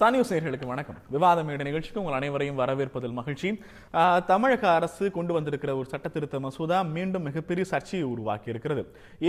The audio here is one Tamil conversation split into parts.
சன் நியூஸ் நேயர்களுக்கு வணக்கம். விவாத மேடை நிகழ்ச்சிக்கு உங்கள் அனைவரையும் வரவேற்பதில் மகிழ்ச்சி. தமிழக அரசு கொண்டு வந்திருக்கிற ஒரு சட்ட திருத்த மசோதா மீண்டும் மிகப்பெரிய சர்ச்சையை உருவாக்கி இருக்கிறது.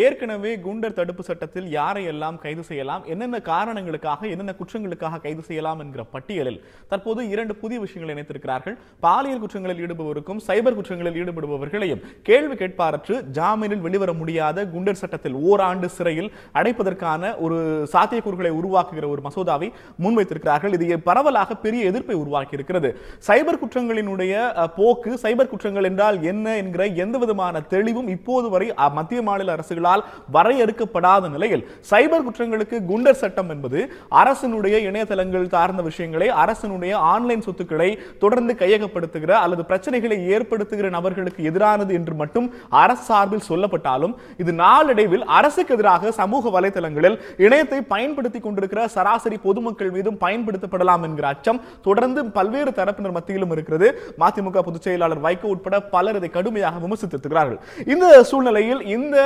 ஏற்கனவே குண்டர் தடுப்பு சட்டத்தில் யாரையெல்லாம் கைது செய்யலாம், என்னென்ன காரணங்களுக்காக, என்னென்ன குற்றங்களுக்காக கைது செய்யலாம் என்கிற பட்டியலில் தற்போது 2 புதிய விஷயங்களை இணைத்திருக்கிறார்கள். பாலியல் குற்றங்களில் ஈடுபடுவோருக்கும் சைபர் குற்றங்களில் ஈடுபடுபவர்களையும் கேள்வி கேட்பாரற்று ஜாமீனில் வெளிவர முடியாத குண்டர் சட்டத்தில் ஓராண்டு சிறையில் அடைப்பதற்கான ஒரு சாத்தியக்கூறுகளை உருவாக்குகிற ஒரு மசோதாவை முன்வைத்திருக்கிறார்கள். இது பரவலாக பெரிய எதிர்ப்பை உருவாக்கி இருக்கிறது. சைபர் குற்றங்களினுடைய போக்கு, சைபர் குற்றங்கள் என்றால் என்ன என்கிற எந்த விதமான தெளிவும் இப்போது வரை மத்திய மாநில அரசுகளால் வரையறுக்கப்படாத நிலையில் சைபர் குற்றங்களுக்கு குண்டர் சட்டம் என்பது அரசினுடைய இணையதளங்கள் சார்ந்த விஷயங்களை, அரசினுடைய ஆன்லைன் சொத்துக்களை தொடர்ந்து கையகப்படுத்துகிற அல்லது பிரச்சனைகளை ஏற்படுத்துகிற நபர்களுக்கு எதிரானது என்று மட்டும் அரசு சார்பில் சொல்லப்பட்டாலும் இது நாளடைவில் அரசுக்கு எதிராக சமூக வலைதளங்களில் இணையத்தை பயன்படுத்திக் கொண்டிருக்கிற சராசரி பொதுமக்கள் மீதும் பயன்படுத்தப்படலாம் என்கிற அச்சம் தொடர்ந்து பல்வேறு தரப்பினர் மத்தியிலும் இருக்கிறது. மதிமுக பொதுச் செயலாளர் வைகோ உட்பட பலர் இதை கடுமையாக விமர்சித்திருக்கிறார்கள். இந்த சூழ்நிலையில் இந்த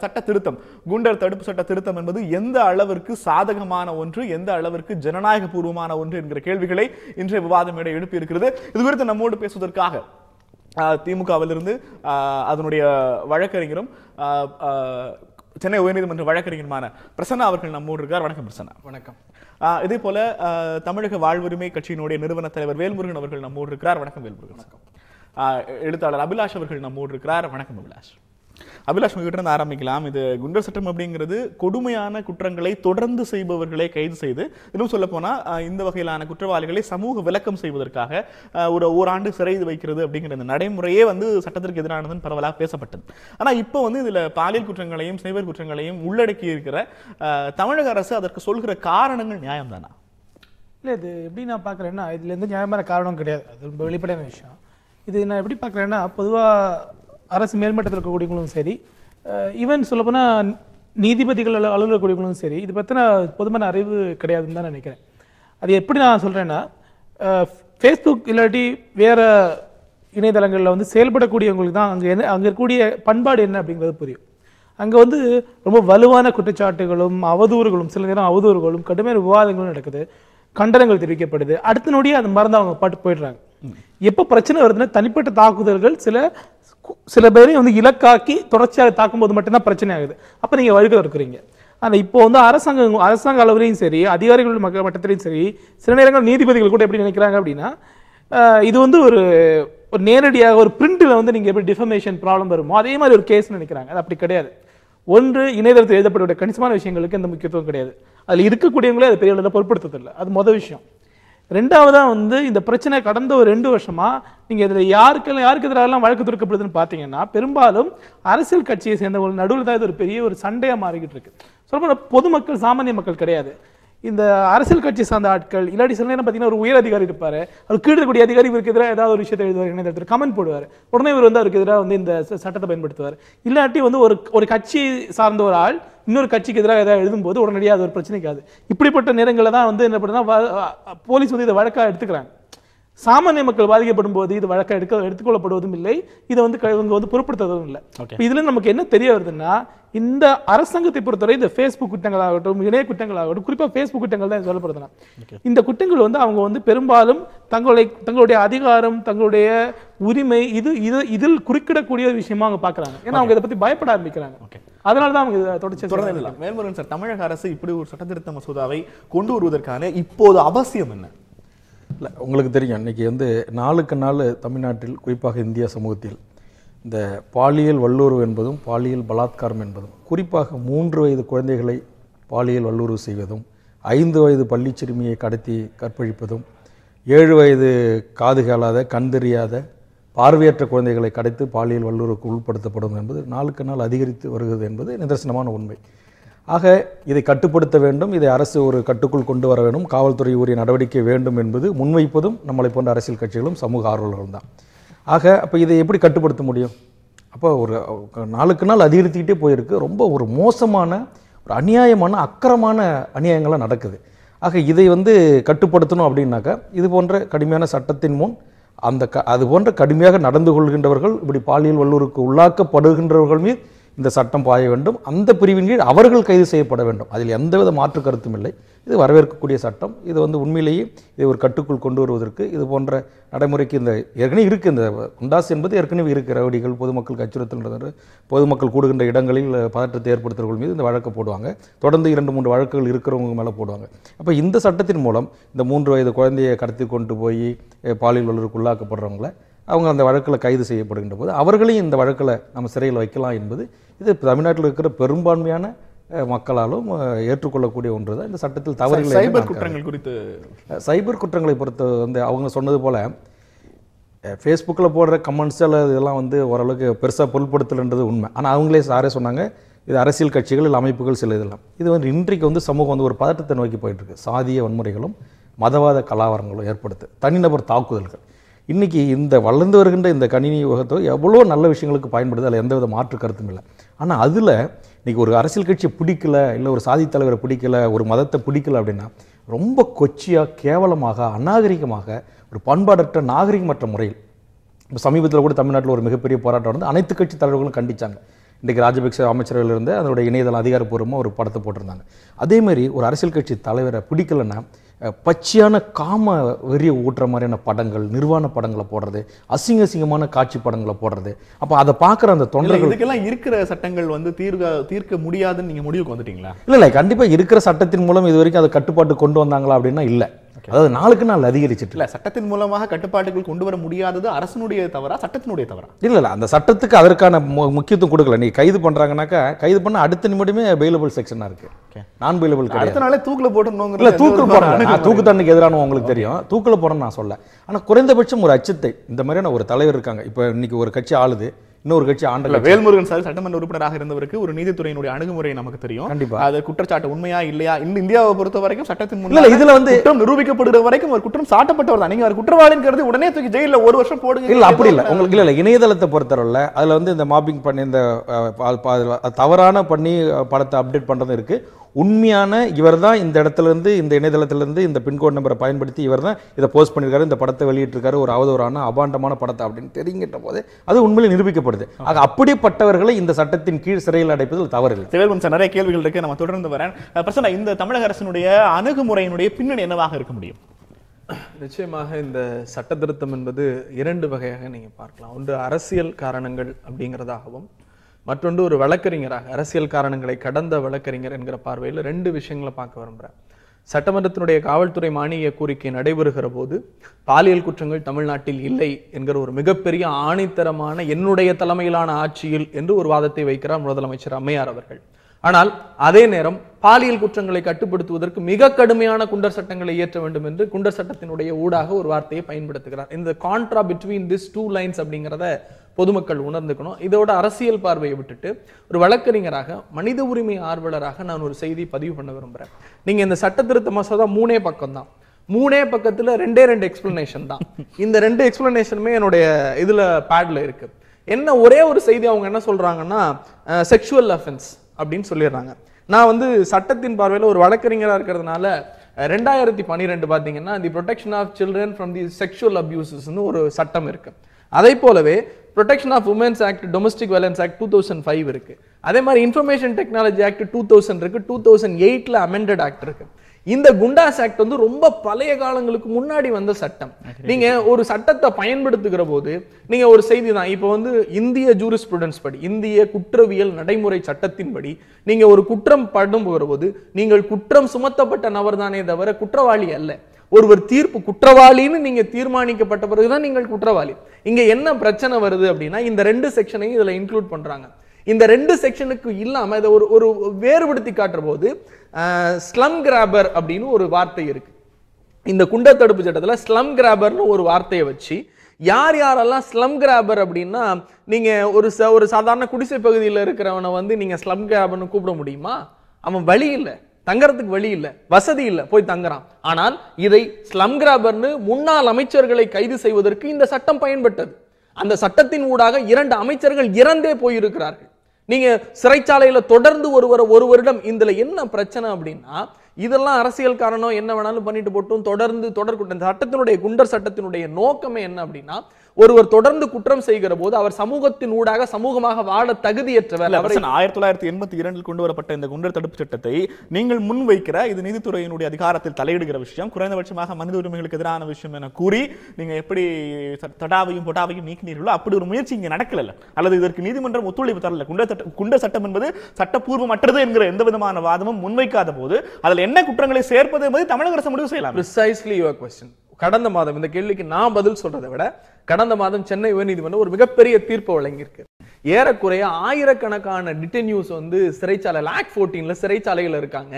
சட்ட திருத்தம், குண்டர் தடுப்பு சட்ட திருத்தம் என்பது எந்த அளவிற்கு சாதகமான ஒன்று, எந்த அளவிற்கு ஜனநாயக பூர்வமான ஒன்று என்கிற கேள்விகளை இன்றைய விவாதம் மேடை எழுப்பி இருக்கிறது. இது குறித்து நம்மோடு பேசுவதற்காக திமுகவிலிருந்து அதனுடைய வழக்கறிஞரும் சென்னை உயர்நீதிமன்ற வழக்கறிஞருமான பிரசன்னா அவர்கள் நம்மோடு இருக்கார். வணக்கம் பிரசன்னா. வணக்கம். இதே போல தமிழக வாழ்வுரிமை கட்சியினுடைய நிறுவன தலைவர் வேல்முருகன் அவர்கள் நம்மோடு இருக்கிறார். வணக்கம் வேல்முருகன். எழுத்தாளர் அபிலாஷ் அவர்கள் நம்மோடு இருக்கிறார். வணக்கம் அபிலாஷ். அபிலாஷ், உங்ககிட்ட இருந்து ஆரம்பிக்கலாம். இது குண்டர் சட்டம் அப்படிங்கிறது கொடுமையான குற்றங்களை தொடர்ந்து செய்பவர்களை கைது செய்து, இன்னும் சொல்ல போனா இந்த வகையிலான குற்றவாளிகளை சமூக விலக்கம் செய்வதற்காக ஓராண்டு சிறை வைக்கிறது அப்படிங்கிற இந்த நடைமுறையே சட்டத்திற்கு எதிரானதுன்னு பரவலாக பேசப்பட்டது. ஆனா இப்போ இதுல பாலியல் குற்றங்களையும் சைபர் குற்றங்களையும் உள்ளடக்கி இருக்கிற தமிழக அரசு அதற்கு சொல்கிற காரணங்கள் நியாயம் தானா? இல்லை, இது எப்படி நான் பார்க்குறேன்னா, இதுல எந்த நியாயமான காரணம் கிடையாது. அது ரொம்ப வெளிப்படையான விஷயம். இது நான் எப்படி பார்க்குறேன்னா, பொதுவாக அரசு மேல்மட்டத்தில் இருக்கக்கூடியவங்களும் சரி, ஈவன் சொல்லப்போனால் நீதிபதிகள் அலுவலர் இருக்கக்கூடியவங்களும் சரி, இது பற்றின பொதுமான அறிவு கிடையாதுன்னு தான் நினைக்கிறேன். அது எப்படி நான் சொல்கிறேன்னா, ஃபேஸ்புக் இல்லாட்டி வேறு இணையதளங்களில் செயல்படக்கூடியவங்களுக்கு தான் அங்கே இருக்கக்கூடிய பண்பாடு என்ன அப்படிங்கிறது புரியும். அங்கே ரொம்ப வலுவான குற்றச்சாட்டுகளும் அவதூறுகளும், சில நேரம் அவதூறுகளும், கடுமையான விவாதங்களும் நடக்குது, கண்டனங்கள் தெரிவிக்கப்படுது. அடுத்த நொடியே அது மறந்து அவங்க பாட்டு போயிடுறாங்க. எப்போ பிரச்சனை வருதுன்னா, தனிப்பட்ட தாக்குதல்கள் சில பேரையும் இலக்காக்கி தொடர்ச்சியாக தாக்கும்போது மட்டும்தான் பிரச்சனை ஆகுது. அப்போ நீங்கள் வழுக்க இருக்கிறீங்க. ஆனால் இப்போ அரசாங்க அளவிலையும் சரி, அதிகாரிகள் மட்டத்திலையும் சரி, சில நேரங்கள் நீதிபதிகள் கூட எப்படி நினைக்கிறாங்க அப்படின்னா, இது ஒரு நேரடியாக ஒரு பிரிண்டில் நீங்கள் எப்படி டிஃபமேஷன் ப்ராப்ளம் வருமோ அதே மாதிரி ஒரு கேஸ் நினைக்கிறாங்க. அது அப்படி கிடையாது. ஒன்று, இணையதளத்தில் எழுதப்பட்ட கணிசமான விஷயங்களுக்கு எந்த முக்கியத்துவம் கிடையாது. அதில் இருக்கக்கூடியவங்களே அது பெரிய அளவில் பொருட்படுத்ததில்லை. அது முதல் விஷயம். ரெண்டாவதாக இந்த பிரச்சனை கடந்த ஒரு 2 வருஷமா நீங்கள் இதில் யாருக்கு எதிராக வழக்கு தொடுக்கப்படுதுன்னு பார்த்தீங்கன்னா, பெரும்பாலும் அரசியல் கட்சியை சேர்ந்தவங்க நடுவில் தான் இது ஒரு பெரிய ஒரு சண்டையாக மாறிக்கிட்டு இருக்கு. சொல்லப்போனால் பொதுமக்கள், சாமானிய மக்கள் கிடையாது. இந்த அரசியல் கட்சி சார்ந்த ஆட்கள், இல்லாட்டி சில நேரம் பார்த்தீங்கன்னா ஒரு உயர் அதிகாரி இருப்பார், அவர் கீழே இருக்கக்கூடிய அதிகாரி இவருக்கு எதிராக ஏதாவது ஒரு விஷயத்தை எழுதுவார், இணையதளத்தில் கமெண்ட் போடுவார், உடனே இவர் அவருக்கு எதிராக இந்த சட்டத்தை பயன்படுத்துவார். இல்லாட்டி ஒரு கட்சி சார்ந்த ஒரு ஆள் இன்னொரு கட்சிக்கு எதிராக ஏதாவது எழுதும்போது உடனடியாக அது ஒரு பிரச்சனைக்காது. இப்படிப்பட்ட நேரங்களில் தான் என்ன பண்ணுறதுனா, போலீஸ் இதை வழக்காக எடுத்துக்கிறாங்க. சாமானிய மக்கள் பாதிக்கப்படும் போது இது வழக்கை எடுத்துக்கொள்ளப்படுவதும் இல்லை, இதை இவங்க பொருட்படுத்துவதும் இல்லை. இதுல நமக்கு என்ன தெரிய வருதுன்னா, இந்த அரசாங்கத்தை பொறுத்தவரை இந்த ஃபேஸ்புக் குற்றங்களாகட்டும், இணைய குற்றங்களாகட்டும், குறிப்பாக ஃபேஸ்புக் குற்றங்கள் தான் சொல்லப்படுதுன்னா, இந்த குற்றங்கள் அவங்க பெரும்பாலும் தங்களுடைய அதிகாரம், தங்களுடைய உரிமை இதில் குறுக்கிடக்கூடிய விஷயமா அவங்க பார்க்குறாங்க. ஏன்னா அவங்க இதை பற்றி பயப்பட ஆரம்பிக்கிறாங்க. அதனால தான் அவங்க தொடர்ச்சி. மேல்முருகன் சார், தமிழக அரசு இப்படி ஒரு சட்டத்திருத்த மசோதாவை கொண்டு வருவதற்கான இப்போது அவசியம் என்ன? இல்லை, உங்களுக்கு தெரியும், இன்றைக்கி நாளுக்கு நாள் தமிழ்நாட்டில், குறிப்பாக இந்திய சமூகத்தில் இந்த பாலியல் வல்லுறவு என்பதும் பாலியல் பலாத்காரம் என்பதும், குறிப்பாக 3 வயது குழந்தைகளை பாலியல் வல்லுறவு செய்வதும், 5 வயது பள்ளி சிறுமியை கடத்தி கற்பழிப்பதும், 7 வயது காது கேளாத, கண் தெரியாத, பார்வையற்ற குழந்தைகளை கடத்தி பாலியல் வல்லுறவுக்கு உட்படுத்தப்படும் என்பது நாளுக்கு நாள் அதிகரித்து வருகிறது என்பது நிதர்சனமான உண்மை. ஆக இதை கட்டுப்படுத்த வேண்டும், இதை அரசு ஒரு கட்டுக்குள் கொண்டு வர வேண்டும், காவல்துறை உரிய நடவடிக்கை வேண்டும் என்பது முன்வைப்பதும் நம்மளை போன்ற அரசியல் கட்சிகளும் சமூக ஆர்வலர்களும் தான். ஆக அப்போ இதை எப்படி கட்டுப்படுத்த முடியும்? அப்போ ஒரு நாளுக்கு நாள் அதிகரித்துக்கிட்டே போயிருக்கு. ரொம்ப ஒரு மோசமான, ஒரு அநியாயமான, அக்கிரமான அநியாயங்கள்லாம் நடக்குது. ஆக இதை கட்டுப்படுத்தணும் அப்படின்னாக்கா, இது போன்ற கடுமையான சட்டத்தின் முன் அது போன்ற கடுமையாக நடந்து கொள்கின்றவர்கள், இப்படி பாலியல் வல்லுறவுக்கு உள்ளாக்கப்படுகின்றவர்கள் மீது இந்த சட்டம் பாய வேண்டும். அந்த பிரிவின் கீழ் அவர்கள் கைது செய்யப்பட வேண்டும். அதில் எந்தவித மாற்று கருத்தும் இல்லை. இது வரவேற்கக்கூடிய சட்டம். இது உண்மையிலேயே இதை ஒரு கட்டுக்குள் கொண்டு வருவதற்கு இது போன்ற நடைமுறைக்கு இந்த ஏற்கனவே இருக்குது. இந்த குண்டாஸ் என்பது ஏற்கனவே இருக்குது. ரவுடிகள், பொதுமக்களுக்கு அச்சுறுத்தல், பொதுமக்கள் கூடுகின்ற இடங்களில் பதற்றத்தை ஏற்படுத்துறவர்கள் மீது இந்த வழக்கு போடுவாங்க. தொடர்ந்து 2-3 வழக்குகள் இருக்கிறவங்க மேலே போடுவாங்க. அப்போ இந்த சட்டத்தின் மூலம் இந்த 3 வயது குழந்தையை கடத்தி கொண்டு போய் பாலியல் வல்லுறவுக்கு உள்ளாக்கப்படுறவங்கள அவங்க அந்த வழக்கில் கைது செய்யப்படுகின்ற போது அவர்களையும் இந்த வழக்கில் நம்ம சிறையில் வைக்கலாம் என்பது இது தமிழ்நாட்டில் இருக்கிற பெரும்பான்மையான மக்களாலும் ஏற்றுக்கொள்ளக்கூடிய ஒன்று தான். இந்த சட்டத்தில் தவறுகள் சைபர் குற்றங்கள் குறித்து சைபர் குற்றங்களை பொறுத்து அவங்க சொன்னது போல ஃபேஸ்புக்கில் போடுற கமெண்ட்ஸ் இதெல்லாம் ஓரளவுக்கு பெருசாக பொருட்படுத்தலைன்றது உண்மை. ஆனால் அவங்களே சாரே சொன்னாங்க இது அரசியல் கட்சிகள் இல்லை அமைப்புகள் சில இதெல்லாம் இது இன்றைக்கு சமூகம் ஒரு பதட்டத்தை நோக்கி போயிட்டுருக்கு. சாதிய வன்முறைகளும் மதவாத கலவரங்களும் ஏற்படுத்து தனிநபர் தாக்குதல்கள். இன்றைக்கி இந்த வளர்ந்து வருகின்ற இந்த கணினி யுகத்தை எவ்வளோ நல்ல விஷயங்களுக்கு பயன்படுது, அதில் எந்தவித மாற்று கருத்தும் இல்லை. ஆனால் அதில் இன்றைக்கி ஒரு அரசியல் கட்சியை பிடிக்கல, இல்லை ஒரு சாதி தலைவரை பிடிக்கல, ஒரு மதத்தை பிடிக்கல அப்படின்னா ரொம்ப கொச்சியாக, கேவலமாக, அநாகரிகமாக, ஒரு பண்பாடற்ற நாகரிகமற்ற முறையில் இப்போ சமீபத்தில் கூட தமிழ்நாட்டில் ஒரு மிகப்பெரிய போராட்டம் அனைத்து கட்சி தலைவர்களும் கண்டித்தாங்க. இன்றைக்கு ராஜபக்சே அமைச்சர்கள் இருந்து அதனுடைய இணையதளம் அதிகாரப்பூர்வமாக ஒரு படத்தை போட்டிருந்தாங்க. அதேமாதிரி ஒரு அரசியல் கட்சி தலைவரை பிடிக்கலைன்னா பச்சையான காம வெறிய ஊட்டுற மாதிரியான படங்கள், நிர்வாண படங்களை போடுறது, அசிங்கமான காட்சி படங்களை போடுறது. அப்போ அதை பார்க்குற அந்த தொண்டர்கள் இதுக்கெல்லாம் இருக்கிற சட்டங்கள் தீர்க்க முடியாதுன்னு நீங்கள் முடிவுக்கு வந்துட்டீங்களா? இல்லை, கண்டிப்பாக இருக்கிற சட்டத்தின் மூலம் இது வரைக்கும் அதை கட்டுப்பாட்டு கொண்டு வந்தாங்களா அப்படின்னா இல்லை. அதாவது நாளுக்கு நாள் அதிகரிச்சிட்டு இல்லை. சட்டத்தின் மூலமாக கட்டுப்பாட்டுகள் கொண்டு வர முடியாதது அரசனுடைய தவறா, சட்டத்தினுடைய தவறா? இல்லை, அந்த சட்டத்துக்கு அதற்கான முக்கியத்துவம் கொடுக்கல. நீ கைது பண்றாங்கன்னாக்கா கைது பண்ண அடுத்த நிமிடமே பெயிலபிள் செக்ஷனா இருக்கு. நான் பெயிலபிள் கிடையாது. அடுத்த நாளே தூக்குல போடணும். இல்லை, தூக்குல போடுறாங்க. தூக்கு தண்டனைக்கு எதிரான உங்களுக்கு தெரியும். தூக்குல போடணும்னு நான் சொல்ல. ஆனால் குறைந்தபட்சம் ஒரு அச்சத்தை இந்த மாதிரியான ஒரு தலைவர் இருக்காங்க. இப்போ இன்னைக்கு ஒரு கட்சி ஆளுது, இன்னொரு கட்சி ஆண்டல. வேல்முருகன் சார் சட்டமன்ற உறுப்பினராக இருந்தவருக்கு ஒரு நீதித்துறையினுடைய அணுகுமுறை நமக்கு தெரியும். கண்டிப்பா அது குற்றச்சாட்டு உண்மையா இல்லையா இந்தியாவை பொறுத்த வரைக்கும் சட்டத்தின் முன்னாடி இதுல குற்றம் நிரூபிக்கப்படுகிற வரைக்கும் ஒரு குற்றம் சாட்டப்பட்டவர் தான். நீங்க ஒரு குற்றவாளிங்கிறது உடனே தூக்கி ஜெயில 1 வருஷம் போடுங்க. இல்ல, அப்படி இல்லை. உங்களுக்கு இல்லை, இணையதளத்தை பொறுத்தவரையில் அதுல இந்த மாப்பிங் பண்ணி இந்த தவறான பண்ணி படத்தை அப்டேட் பண்றது இருக்கு. உண்மையான இவர் தான் இந்த இடத்துல இருந்து இந்த இணையதளத்திலிருந்து இந்த பின்கோட் நம்பரை பயன்படுத்தி இவர் தான் இதை போஸ்ட் பண்ணியிருக்காரு, இந்த படத்தை வெளியிட்டிருக்காரு, ஒரு அவதூறான அபாண்டமான படத்தை அப்படின்னு தெரிஞ்சிட்ட போது அது உண்மையில் நிரூபிக்கப்படுது. ஆக அப்படிப்பட்டவர்களை இந்த சட்டத்தின் கீழ் சிறையில் அடைப்பதில் தவறு இல்லை. சிவல்வன் சார், நிறைய கேள்விகள் இருக்கு, நம்ம தொடர்ந்து வரேன். பிரசன்னா, இந்த தமிழக அரசினுடைய அணுகுமுறையினுடைய பின்னணி என்னவாக இருக்க முடியும்? நிச்சயமாக இந்த சட்ட திருத்தம் என்பது 2 வகையாக நீங்க பார்க்கலாம். ஒன்று அரசியல் காரணங்கள் அப்படிங்கிறதாகவும், மற்றொன்று ஒரு வழக்கறிஞராக அரசியல் காரணங்களை கடந்த வழக்கறிஞர் என்கிற பார்வையில் 2 விஷயங்களை பார்க்க விரும்புகிறேன். சட்டமன்றத்தினுடைய காவல்துறை மானிய கோரிக்கை நடைபெறுகிற போது பாலியல் குற்றங்கள் தமிழ்நாட்டில் இல்லை என்கிற ஒரு மிகப்பெரிய ஆணித்தரமான என்னுடைய தலைமையிலான ஆட்சியில் என்று ஒரு வாதத்தை வைக்கிறார் முதலமைச்சர் அம்மையார் அவர்கள். ஆனால் அதே நேரம் பாலியல் குற்றங்களை கட்டுப்படுத்துவதற்கு மிக கடுமையான குண்டர் சட்டங்களை இயற்ற வேண்டும் என்று குண்டர் சட்டத்தினுடைய ஊடாக ஒரு வார்த்தையை பயன்படுத்துகிறார். இந்த கான்ட்ரா பிட்வீன் திஸ் 2 லைன்ஸ் அப்படிங்கிறத பொதுமக்கள் உணர்ந்துக்கணும். இதோட அரசியல் பார்வையை விட்டுட்டு ஒரு வழக்கறிஞராக, மனித உரிமை ஆர்வலராக நான் ஒரு செய்தி பதிவு பண்ண விரும்புறேன். நீங்க இந்த சட்ட திருத்த மசோதா 3 பக்கம் தான், 3 பக்கத்துல 2 எக்ஸ்பிளனேஷன் தான். இந்த 2 எக்ஸ்பிளனேஷனுமே என்னுடைய இதுல பேட்ல இருக்கு. என்ன ஒரே ஒரு செய்தி அவங்க என்ன சொல்றாங்கன்னா செக்ஷுவல் அஃபென்ஸ் அப்படின்னு சொல்லிடுறாங்க. நான் சட்டத்தின் பார்வையில் ஒரு வழக்கறிஞராக இருக்கிறதுனால 2012 பார்த்தீங்கன்னா the protection of children from the sexual அபியூசஸ்னு ஒரு சட்டம் இருக்கு. அதே போலவே protection of women's act, domestic violence act 2005 இருக்கு. அதே மாதிரி இன்ஃபர்மேஷன் டெக்னாலஜி ஆக்ட் 2000 இருக்கு. 2008ல அமெண்டட் ஆக்ட் இருக்கு. இந்த குண்டாஸ் ஆக்ட் ரொம்ப பழைய காலங்களுக்கு முன்னாடி வந்த சட்டம். நீங்க ஒரு சட்டத்தை பயன்படுத்துகிற போது நீங்க ஒரு செய்தி தான். இப்போ இந்திய ஜூரிஸ்ப்ரூடன்ஸ் படி, இந்திய குற்றவியல் நடைமுறை சட்டத்தின்படி நீங்க ஒரு குற்றம் பண்ணுகிற போது நீங்கள் குற்றம் சுமத்தப்பட்ட நபர் தானே தவிர குற்றவாளி அல்ல. ஒருவர் தீர்ப்பு குற்றவாளின்னு நீங்க தீர்மானிக்கப்பட்ட பிறகுதான் நீங்கள் குற்றவாளி. இங்க என்ன பிரச்சனை வருது அப்படின்னா இந்த 2 செக்ஷனையும் இதுல இன்க்ளூட் பண்றாங்க. இந்த 2 செக்ஷனுக்கு இல்லாம இதை ஒரு வேறுபடுத்தி காட்டுற போது ஸ்லம் கிராபர் அப்படின்னு ஒரு வார்த்தை இருக்கு. இந்த குண்டர் தடுப்பு சட்டத்துல ஸ்லம் கிராபர்னு ஒரு வார்த்தையை வச்சு யார் யாரெல்லாம் ஸ்லம் கிராபர் அப்படின்னா, நீங்க ஒரு சாதாரண குடிசை பகுதியில் இருக்கிறவனை நீங்க ஸ்லம் கிராபர்னு கூப்பிட முடியுமா? அவன் வழி இல்லை, தங்கறதுக்கு வழி இல்லை, வசதி இல்லை, போய் தங்குறான். ஆனால் இதை ஸ்லம் கிராபர்னு முன்னாள் அமைச்சர்களை கைது செய்வதற்கு இந்த சட்டம் பயன்பட்டது. அந்த சட்டத்தின் ஊடாக 2 அமைச்சர்கள் இறந்தே போயிருக்கிறார்கள். நீங்க சிறைச்சாலையில தொடர்ந்து ஒரு வருடம். இதுல என்ன பிரச்சனை அப்படின்னா, இதெல்லாம் அரசியல் காரணம், என்ன வேணாலும் பண்ணிட்டு போட்டும் தொடர்ந்து தொடர்கூட்டம். சட்டத்தினுடைய குண்டர் சட்டத்தினுடைய நோக்கமே என்ன அப்படின்னா, ஒருவர் தொடர்ந்து குற்றம் செய்கிற போது அவர் சமூகத்தின் ஊடாக சமூகமாக வாழ தகுதியற்றவர். 1982 கொண்டு வரப்பட்ட இந்த குண்டர் தடுப்பு சட்டத்தை நீங்கள் முன்வைக்கிற இது நீதித்துறையினுடைய அதிகாரத்தில் தலையிடுகிற விஷயம், குறைந்தபட்சமாக மனித உரிமைகளுக்கு எதிரான விஷயம் என கூறி நீங்க எப்படி தடாவையும் பொட்டாவையும் நீக்கினீர்களோ அப்படி ஒரு முயற்சி இங்க நடக்கல, அல்லது இதற்கு நீதிமன்றம் ஒத்துழைப்பு தரல. குண்டர் சட்டம் என்பது சட்டப்பூர்வமற்றது என்கிற எந்த விதமான வாதமும் முன்வைக்காத போது அதில் என்ன குற்றங்களை சேர்ப்பது என்பதை தமிழக அரசு முடிவு செய்யலாம். Precisely your question. கடந்த மாதம் இந்த கேள்விக்கு நான் பதில் சொல்றதை விட கடந்த மாதம் சென்னை உயர்நீதிமன்றம் ஒரு மிகப்பெரிய தீர்ப்பு வழங்கியிருக்கு. ஏறக்குறைய ஆயிரக்கணக்கான டிடென்யூஸ் வந்து சிறைச்சாலை Act 14 சிறைச்சாலையில் இருக்காங்க,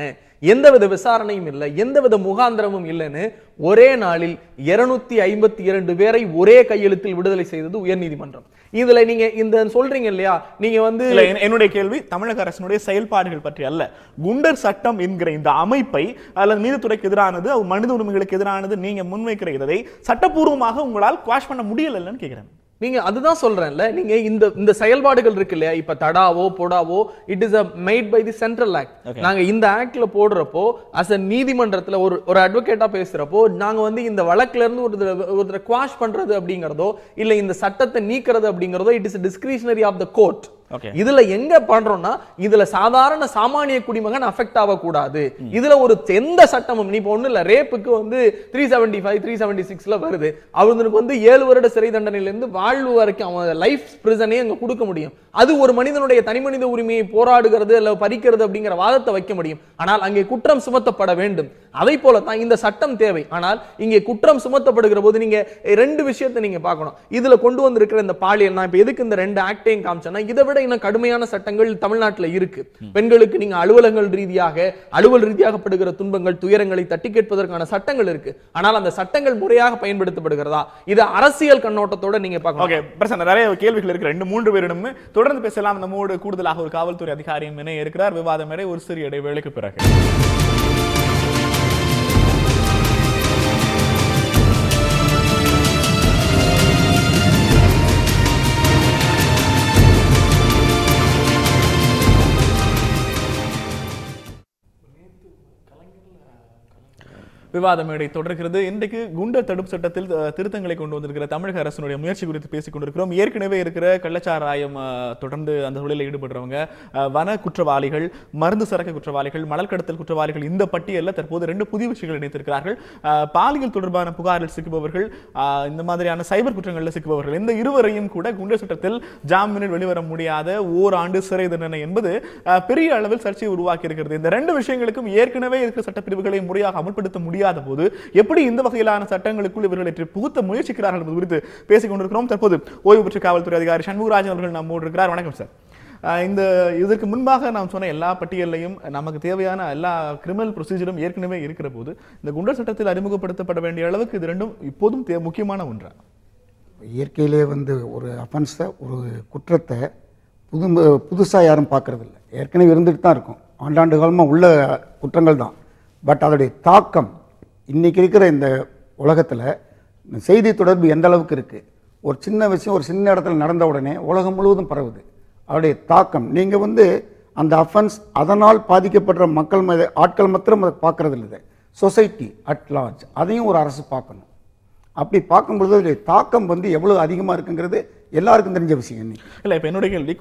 எந்தவித விசாரணையும் இல்லை, எந்தவித முகாந்திரமும் இல்லைன்னு ஒரே நாளில் 252 பேரை ஒரே கையெழுத்தில் விடுதலை செய்தது உயர்நீதிமன்றம். இதுல நீங்க இந்த சொல்றீங்க இல்லையா, நீங்க வந்து என்னுடைய கேள்வி தமிழக அரசினுடைய செயல்பாடுகள் பற்றி அல்ல, குண்டர் சட்டம் என்கிற இந்த அமைப்பை அல்லது நீதித்துறைக்கு எதிரானது, மனித உரிமைகளுக்கு எதிரானது நீங்க முன்வைக்கிற இதை சட்டப்பூர்வமாக உங்களால் குவாஷ் பண்ண முடியலன்னு கேட்கிறேன். நீங்க அதுதான் சொல்றேன்ல, நீங்க இந்த செயல்பாடுகள் இருக்கு இல்லையா, இப்ப தடாவோ பொடாவோ it is made by the central act. நாங்க இந்த ஆக்ட்ல போடுறப்போ அஸ் a நீதிமன்றத்துல ஒரு அட்வொகேட்டா பேசுறப்போ நாங்க வந்து இந்த வழக்குல இருந்து ஒரு குவாஷ் பண்றது அப்படிங்கறதோ இல்ல இந்த சட்டத்தை நீக்கிறது அப்படிங்கறதோ it is discretionary of the court. இதுல எங்க பண்றோம்னா இதுல சாதாரண சாமானிய குடிமகன் அஃபெக்ட் ஆகக்கூடாது. இதுல ஒரு எந்த சட்டமும் நீ ஒண்ணு இல்ல, ரேப்புக்கு வந்து 375 376ல வருது, அவங்களுக்கு வந்து 7 வருட சிறை தண்டனையில இருந்து வாழ்வு வரைக்கும் அவன் லைஃப் பிரிசனே அங்க கொடுக்க முடியும். அது ஒரு மனிதனுடைய தனிமனித உரிமையை போராடுகிறது அல்ல பறிக்கிறது அப்படிங்கிற வாதத்தை வைக்க முடியும். ஆனால் அங்கே குற்றம் சுமத்தப்பட வேண்டும். அதை போலதான் இந்த சட்டம் தேவை. ஆனால் இங்கே குற்றம் சுமத்தப்படுகிற போது நீங்க ரெண்டு விஷயத்தை நீங்க பார்க்கணும். இதுல கொண்டு வந்திருக்கிற இந்த பாலியல், நான் இப்ப எதுக்கு இந்த ரெண்டு ஆக்டையும் காமிச்சேன்னா, இதை விட இன்னும் கடுமையான சட்டங்கள் தமிழ்நாட்டில் இருக்கு. பெண்களுக்கு நீங்க அலுவல் ரீதியாக படுகிற துன்பங்கள் துயரங்களை தட்டி கேட்பதற்கான சட்டங்கள் இருக்கு. ஆனால் அந்த சட்டங்கள் முறையாக பயன்படுத்தப்படுகிறதா, இது அரசியல் கண்ணோட்டத்தோட நீங்க பார்க்கணும். நிறைய கேள்விகள் இருக்கு, 2-3 பேரிடம் தொடர்ந்து பேசலாம். நம்மோடு கூடுதலாக ஒரு காவல்துறை அதிகாரியும் இணைய இருக்கிறார். விவாதம் மேடை ஒரு சிறிய இடைவேளைக்கு பிறகு. விவாத மேடை தொடர்கிறது. இன்றைக்கு குண்டர் தடுப்பு சட்டத்தில் திருத்தங்களை கொண்டு வந்திருக்கிற தமிழக அரசினுடைய முயற்சி குறித்து பேசிக் கொண்டிருக்கிறோம். ஏற்கனவே இருக்கிற கள்ளச்சாராயம் தொடர்ந்து அந்த தொழிலில் ஈடுபடுறவங்க, வன குற்றவாளிகள், மருந்து சரக்கு குற்றவாளிகள், மணல் கடத்தல் குற்றவாளிகள், இந்த பட்டியலில் தற்போது 2 புதிய விஷயங்கள் இணைத்திருக்கிறார்கள். பாலியல் தொடர்பான புகாரில் சிக்குபவர்கள், இந்த மாதிரியான சைபர் குற்றங்களில் சிக்குபவர்கள், இந்த இருவரையும் கூட குண்டர் சட்டத்தில் ஜாமீனில் வெளிவர முடியாத ஓராண்டு சிறை தண்டனை என்பது பெரிய அளவில் சர்ச்சையை உருவாக்கி இருக்கிறது. இந்த 2 விஷயங்களுக்கும் ஏற்கனவே இருக்கிற சட்டப்பிரிவுகளை முறையாக அமல்படுத்த முடியாத போது எப்படி இந்த வகையிலான சட்டங்களுக்குள் இவர்கள் புகுத்த முயற்சிக்கிறார்கள் என்பது குறித்து பேசிக் கொண்டிருக்கிறோம். தற்போது ஓய்வு பெற்ற காவல்துறை அதிகாரி சண்முகராஜன் அவர்கள் நம்மோடு இருக்கிறார். வணக்கம் சார். இதற்கு முன்பாக நாம் சொன்ன எல்லா பட்டியலையும் நமக்கு தேவையான எல்லா கிரிமினல் ப்ரொசீஜரும் ஏற்கனவே இருக்கிற போது இந்த குண்டர் சட்டத்தில் அறிமுகப்படுத்தப்பட வேண்டிய அளவுக்கு இது 2ம் இப்போதும் முக்கியமான ஒன்றா? இயற்கையிலே வந்து ஒரு அஃபென்ஸை, ஒரு குற்றத்தை புதுசாக யாரும் பார்க்கறது இல்லை. ஏற்கனவே இருந்துட்டு தான் இருக்கும், ஆண்டாண்டு காலமாக உள்ள குற்றங்கள் தான். பட் அதோடைய தாக்கம் இன்றைக்கி இருக்கிற இந்த உலகத்தில் செய்தி தொடர்பு எந்த அளவுக்கு இருக்குது, ஒரு சின்ன விஷயம் ஒரு சின்ன இடத்துல நடந்த உடனே உலகம் முழுவதும் பரவுது. அவருடைய தாக்கம் நீங்கள் வந்து அந்த அஃபென்ஸ் அதனால் பாதிக்கப்படுற ஆட்கள் மாத்திரம் அதை பார்க்கறது இல்லை, சொசைட்டி அட் லார்ஜ் அதையும் ஒரு அரசு பார்க்கணும். அப்படி பார்க்கும்பொழுது அதோடைய தாக்கம் வந்து எவ்வளவு அதிகமாக இருக்குங்கிறது எல்லாருக்கும் தெரிஞ்ச விஷயம். இல்ல இப்ப என்னோட கேள்வி,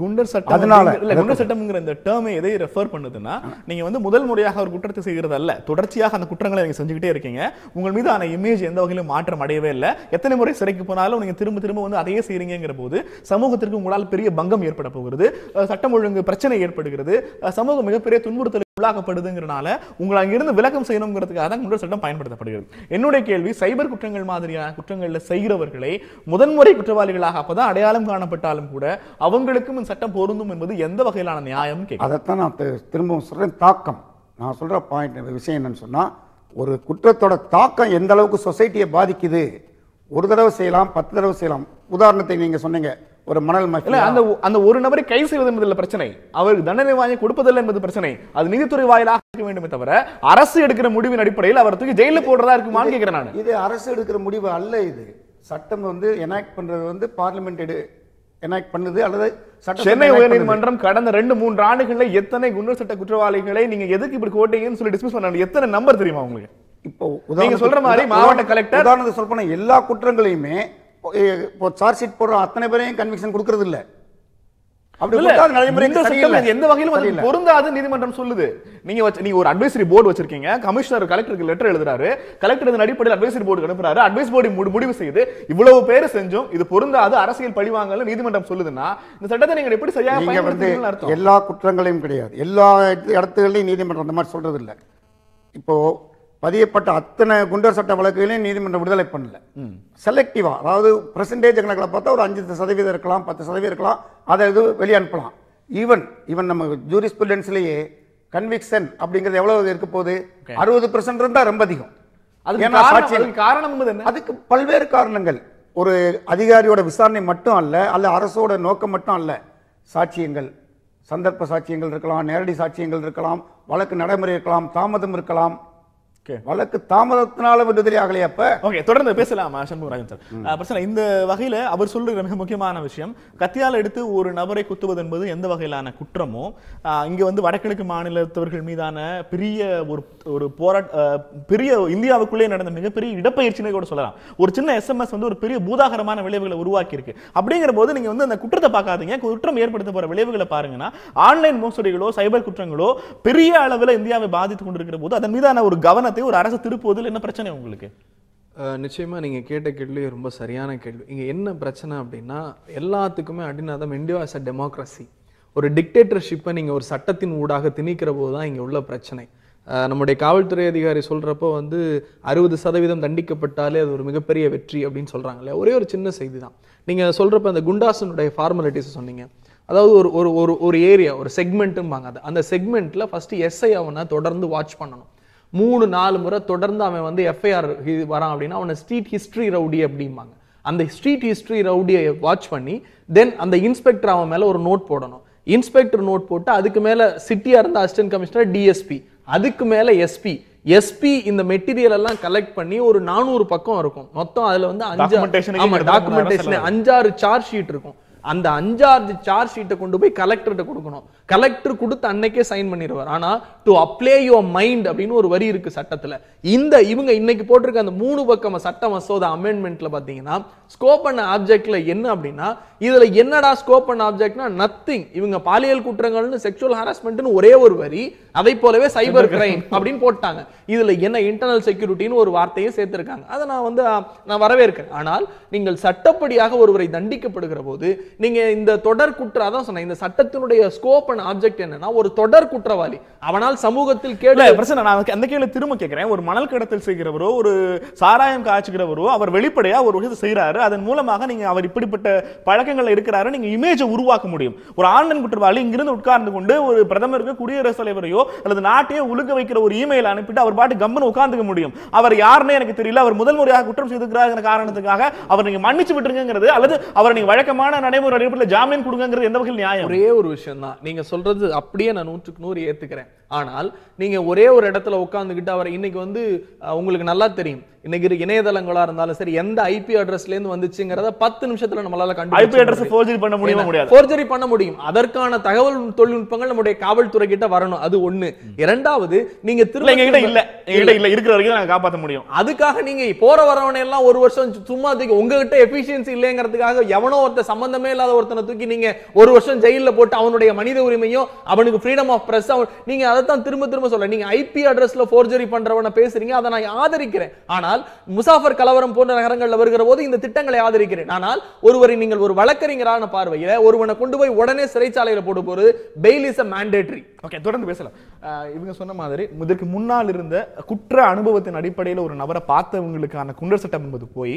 குண்டர் சட்டம், அதனால இல்ல குண்டர் சட்டம்ங்கிற இந்த டேர்மை எதை ரெஃபர் பண்ணுதுன்னா, நீங்க வந்து முதல் முறையாக ஒரு குற்றத்தை செய்கிறது அல்ல, தொடர்ச்சியாக அந்த குற்றங்களை நீங்க செஞ்சுக்கிட்டே இருக்கீங்க. உங்கள் மீது ஆன இமேஜ் எந்த வகையிலும் மாற்றம் அடையவே இல்லை. எத்தனை முறை சிறைக்கு போனாலும் நீங்க திரும்ப வந்து அதையே செய்றீங்கிற போது சமூகத்திற்கு உங்களால் பெரிய பங்கம் ஏற்பட போகிறது, சட்டம் ஒழுங்கு பிரச்சனை ஏற்படுகிறது, சமூகம் மிகப்பெரிய துன்புறுத்தல் உள்ளாக்கப்படுதுங்கிறனால உங்களை அங்கிருந்து விலக்கம் செய்யணுங்கிறதுக்காக தான் குண்டர் சட்டம் பயன்படுத்தப்படுகிறது. என்னுடைய கேள்வி, சைபர் குற்றங்கள் மாதிரியான குற்றங்கள்ல செய்கிறவர்களை முதன்முறை குற்றவாளிகளாக அப்பதான் அடையாளம் காணப்பட்டாலும் கூட அவங்களுக்கும் இந்த சட்டம் பொருந்தும் என்பது எந்த வகையிலான நியாயம்? அதைத்தான் நான் திரும்பவும் சொல்றேன். தாக்கம், நான் சொல்ற பாயிண்ட் விஷயம் என்னன்னு சொன்னா, ஒரு குற்றத்தோட தாக்கம் எந்த அளவுக்கு சொசைட்டியை பாதிக்குது. ஒரு தடவை செய்யலாம், 10 தடவை செய்யலாம். உதாரணத்தை நீங்க சொன்னீங்க, ஒரு மணல் மஃபியா, அந்த ஒரு நபரை கைது செய்வது என்பதில் பிரச்சனை, அவருக்கு தண்டனை வாங்கி கொடுப்பதில்லை என்பது பிரச்சனை. அது நீதித்துறை வாயிலாக இருக்க வேண்டுமே தவிர அரசு எடுக்கிற முடிவின் அடிப்படையில் அவர் தூக்கி ஜெயில போடுறதா இருக்குமான்னு கேட்கிறேன் நான். இது அரசு எடுக்கிற முடிவு அல்ல, இது சட்டம் வந்து எனாக்ட் பண்றது வந்து பார்லிமெண்ட் எனாக்ட் பண்ணுது அல்லது சென்னை உயர்நீதிமன்றம் கடந்த 2-3 ஆண்டுகள்ல எத்தனை குண்டர் சட்ட குற்றவாளிகளை நீங்க எதுக்கு இப்படி கோட்டீங்கன்னு சொல்லி டிஸ்மிஸ் பண்ணாங்க? எத்தனை நம்பர் தெரியுமா உங்களுக்கு? இப்போ நீங்க சொல்ற மாதிரி மாவட்ட கலெக்டர் உதாரணத்துக்கு சொல்ல போனா எல்லா குற்றங்களையுமே இப்போ சார்ஜ் ஷீட் போடுற அத்தனை பேரையும் கன்விக்ஷன் கொடுக்கறது இல்ல. அப்படி கொடுத்தா நடைமுறைக்கு சரியில்லை. எந்த வகையிலும் பொருந்தாது நீதிமன்றம் சொல்லுது. நீங்க ஒரு அட்வைசரி போர்டு வச்சிருக்கீங்க, கமிஷனர் கலெக்டருக்கு லெட்டர் எழுதுறாரு, கலெக்டர் இதன் அடிப்படையில் அட்வைசரி போர்டு அனுப்புறாரு, அட்வைஸ் போர்டு முடிவு செய்து இவ்வளவு பேர் செஞ்சும் இது பொருந்தாது அரசியல் பழிவாங்கல நீதிமன்றம் சொல்லுதுன்னா இந்த சட்டத்தை நீங்க எப்படி சரியாக பயன்படுத்துறீங்கன்னு அர்த்தம். எல்லா குற்றங்களையும் கிடையாது, எல்லா இடத்துகளையும் நீதிமன்றம் அந்த மாதிரி சொல்றது இல்ல. இப்போ பதியப்பட்ட அத்தனை குண்டர் சட்ட வழக்குகளையும் நீதிமன்றம் விடுதலை பண்ணல. செலக்டிவா, அதாவது பெர்சன்டேஜ் கணக்கில் பார்த்தா ஒரு 5% இருக்கலாம், 10% இருக்கலாம், அதை இது வெளியே அனுப்பலாம். ஈவன் நம்ம ஜூரிஸ்பிருடன்ஸ்லயே கன்விக்ஷன் அப்படிங்கிறது எவ்வளவு இருக்க போகுது? 60% இருந்தா ரொம்ப அதிகம். அதுக்கு பல்வேறு காரணங்கள். ஒரு அதிகாரியோட விசாரணை மட்டும் அல்ல அரசோட நோக்கம் மட்டும் அல்ல. சாட்சியங்கள், சந்தர்ப்ப சாட்சியங்கள் இருக்கலாம், நேரடி சாட்சியங்கள் இருக்கலாம், வழக்கு நடைமுறை இருக்கலாம், தாமதம் இருக்கலாம். வழக்கு தாமதத்தினால விடுதலை ஆகலையா? அப்ப ஓகே, தொடர்ந்து பேசலாம் சண்முகராஜன் சார். பிரச்சனை இந்த வகையில அவர் சொல்ற மிக முக்கியமான விஷயம், கத்தியால் எடுத்து ஒரு நபரை குத்துவது என்பது எந்த வகையிலான குற்றமோ இங்க வந்து வடகிழக்கு மாநிலத்தவர்கள் மீதான ஒரு பெரிய இந்தியாவுக்குள்ளே நடந்த மிகப்பெரிய இடப்பெயர்ச்சினை கூட சொல்லலாம். ஒரு சின்ன எஸ்எம்எஸ் வந்து ஒரு பெரிய பூதாகரமான விளைவுகளை உருவாக்கி இருக்கு. அப்படிங்கிற போது நீங்க வந்து அந்த குற்றத்தை பார்க்காதீங்க, குற்றம் ஏற்படுத்த போற விளைவுகளை பாருங்கன்னா ஆன்லைன் மோசடிகளோ சைபர் குற்றங்களோ பெரிய அளவில் இந்தியாவை பாதித்துக் கொண்டிருக்கிற போது அதன் மீதான ஒரு கவனத்தை ஒரு அரசு திருப்புவதில் என்ன பிரச்சனை உங்களுக்கு? நிச்சயமா நீங்க கேட்ட கேள்வி ரொம்ப சரியான கேள்வி. இங்க என்ன பிரச்சனை அப்படின்னா, எல்லாத்துக்குமே அடிநாதம் இந்தியா as a democracy, ஒரு டிக்டேட்டர்ஷிப்பை நீங்க ஒரு சட்டத்தின் ஊடாக திணிக்கிற போதுதான் இங்க உள்ள பிரச்சனை. நம்முடைய காவல்துறை அதிகாரி சொல்றப்போ வந்து 60% தண்டிக்கப்பட்டாலே அது ஒரு மிகப்பெரிய வெற்றி அப்படின்னு சொல்றாங்க இல்லையா? ஒரே ஒரு சின்ன செய்தி தான். நீங்க சொல்றப்ப அந்த குண்டாசனுடைய ஃபார்மாலிட்டிஸ் சொன்னீங்க. அதாவது ஒரு ஏரியா, ஒரு செக்மெண்ட்டும்பாங்க. அந்த செக்மெண்ட்ல ஃபர்ஸ்ட் எஸ்ஐ அவனை தொடர்ந்து வாட்ச் பண்ணணும். 3-4 முறை தொடர்ந்து அவன் வந்து எஃப்ஐஆர் வரான் அப்படின்னா அவனை ஸ்ட்ரீட் ஹிஸ்டரி ரவுடி அப்படிம்பாங்க. அந்த ஸ்ட்ரீட் ஹிஸ்டரி ரவுடியை வாட்ச் பண்ணி தென் அந்த இன்ஸ்பெக்டர் அவன் மேல ஒரு நோட் போடணும். இன்ஸ்பெக்டர் நோட் போட்டு அதுக்கு மேல சிட்டியா இருந்த அசிஸ்டன்ட் கமிஷனர் டிஎஸ்பி, அதுக்கு மேல எஸ்பி இந்த மெட்டீரியல் எல்லாம் கலெக்ட் பண்ணி ஒரு 400 பக்கம் இருக்கும் மொத்தம். அதுல வந்து 5-6 சார்ஜ் ஷீட் இருக்கும். அந்த 5-6 சார்ஜ் ஷீட்டை கொண்டு போய் கலெக்டர்கிட்ட கொடுக்கணும். கலெக்டர் கொடுத்து அன்னைக்கே சைன் பண்ணிடுவார். ஆனா டு அப்ளை யுவர் மைண்ட் அப்படின்னு ஒரு வரி இருக்கு சட்டத்துல. இவங்க இன்னைக்கு போட்டிருக்க அந்த 3 பக்கம் சட்ட மசோதா அமெண்ட்மெண்ட்ல பாத்தீங்கன்னா ஸ்கோப் அண்ட் ஆப்ஜெக்ட்ல என்ன அப்படின்னா, இதுல என்னடா ஸ்கோப் அண்ட் ஆப்ஜெக்ட்னா நத்திங். இவங்க பாலியல் குற்றங்கள்னு செக்ஷுவல் ஹராஸ்மெண்ட்னு ஒரே ஒரு வரி, அதை போலவே சைபர் கிரைம் அப்படின்னு போட்டாங்க. இதுல என்ன இன்டர்னல் செக்யூரிட்டின்னு ஒரு வார்த்தையை சேர்த்திருக்காங்க. அதை நான் வரவேற்கிறேன். ஆனால் நீங்கள் சட்டப்படியாக ஒருவரை தண்டிக்கப்படுகிற போது நீங்க இந்த தொடர் குற்றம், அதான் சொன்ன இந்த சட்டத்தினுடைய ஸ்கோப் அண்ட் ஆப்ஜெக்ட் என்னன்னா, ஒரு தொடர் குற்றவாளி அவனால் சமூகத்தில் பிரச்சனை. நான் அந்த கேள்வி திரும்ப கேட்கிறேன். ஒரு மணல் கடத்தல் செய்கிறவரோ ஒரு சாராயம் காய்ச்சுகிறவரோ அவர் வெளிப்படையா ஒரு விஷயத்தை செய்யறாரு, அதன் மூலமாக நீங்க அவர் இப்படிப்பட்ட பழக்கங்கள்ல இருக்கிறாரு நீங்க இமேஜை உருவாக்க முடியும். ஒரு ஆன்லைன் குற்றவாளி இங்கிருந்து உட்கார்ந்து கொண்டு ஒரு பிரதமருக்கு, குடியரசுத் தலைவரையோ அல்லது நாட்டையே உழுக வைக்கிற ஒரு இமெயில் அனுப்பிட்டு அவர் பாட்டு கம்பன் உட்கார்ந்துக்க முடியும். அவர் யாருன்னு எனக்கு தெரியல, அவர் முதல் முறையாக குற்றம் செய்திருக்கிறார் காரணத்துக்காக அவர் நீங்க மன்னிச்சு விட்டுருங்கிறது, அல்லது அவர் நீங்க வழக்கமான நடைமுறை அடிப்படையில் ஜாமீன் கொடுங்கிறது எந்த வகையில் நியாயம்? ஒரே ஒரு விஷயம் தான் நீங்க சொல்றது, அப்படியே நான் 100க்கு 100 ஏத்துக்கிறேன். ஆனால் நீங்க ஒரே ஒரு இடத்துல உட்கார்ந்துகிட்டு அவர் இன்னைக்கு வந்து உங்களுக்கு நல்லா தெரியும், இன்னைக்கு இணையதளங்களா இருந்தாலும் சரி எந்த ஐபி அட்ரஸ்ல இருந்து வந்துச்சுங்கறத 10 நிமிஷத்துல நம்மளால கண்டுபிடிக்க ஐபி அட்ரஸ் ஃபோர்ஜரி பண்ண முடியாது. ஃபோர்ஜரி பண்ண முடியும். அதற்கான தகவல் தொழில்நுட்பங்கள் நம்முடைய காவல்துறை கிட்ட வரணும். அது ஒண்ணு. இரண்டாவது, நீங்க திரும்ப எங்ககிட்ட இல்ல இருக்கிற வரைக்கும் நாங்க காப்பாற்ற முடியும். அதுக்காக நீங்க போற வரவனை எல்லாம் ஒரு வருஷம் சும்மா உங்ககிட்ட எஃபிஷியன்சி இல்லைங்கிறதுக்காக எவனோ ஒருத்த சம்பந்தமே இல்லாத ஒருத்தனை தூக்கி நீங்க ஒரு வருஷம் ஜெயில போட்டு அவனுடைய மனித உரிமையும் அவனுக்கு ஃப்ரீடம் ஆஃப் பிரஸ், நீங்க அதைத்தான் திரும்ப சொல்ல. நீங்க ஐபி அட்ரஸ்ல ஃபோர்ஜரி பண்றவன பேசுறீங்க, அதை நான் ஆதரிக்கிறேன். ஆனால் முசாஃபர் கலவரம் போன்ற நகரங்கள்ல வருகிற போது இந்த திட்டங்களை ஆதரிக்கிறேன். ஆனால் ஒருவரை நீங்கள் ஒரு வழக்கறிஞரான பார்வையில ஒருவனை கொண்டு போய் உடனே சிறைச்சாலையில போட்டு போறது fail is a mandatory. Okay, தொடர்ந்து பேசலாம். இவங்க சொன்ன மாதிரி இதற்கு முன்னால் இருந்த குற்ற அனுபவத்தின் அடிப்படையில் ஒரு நபரை பார்த்தவங்களுக்கான குண்டர் சட்டம் என்பது போய்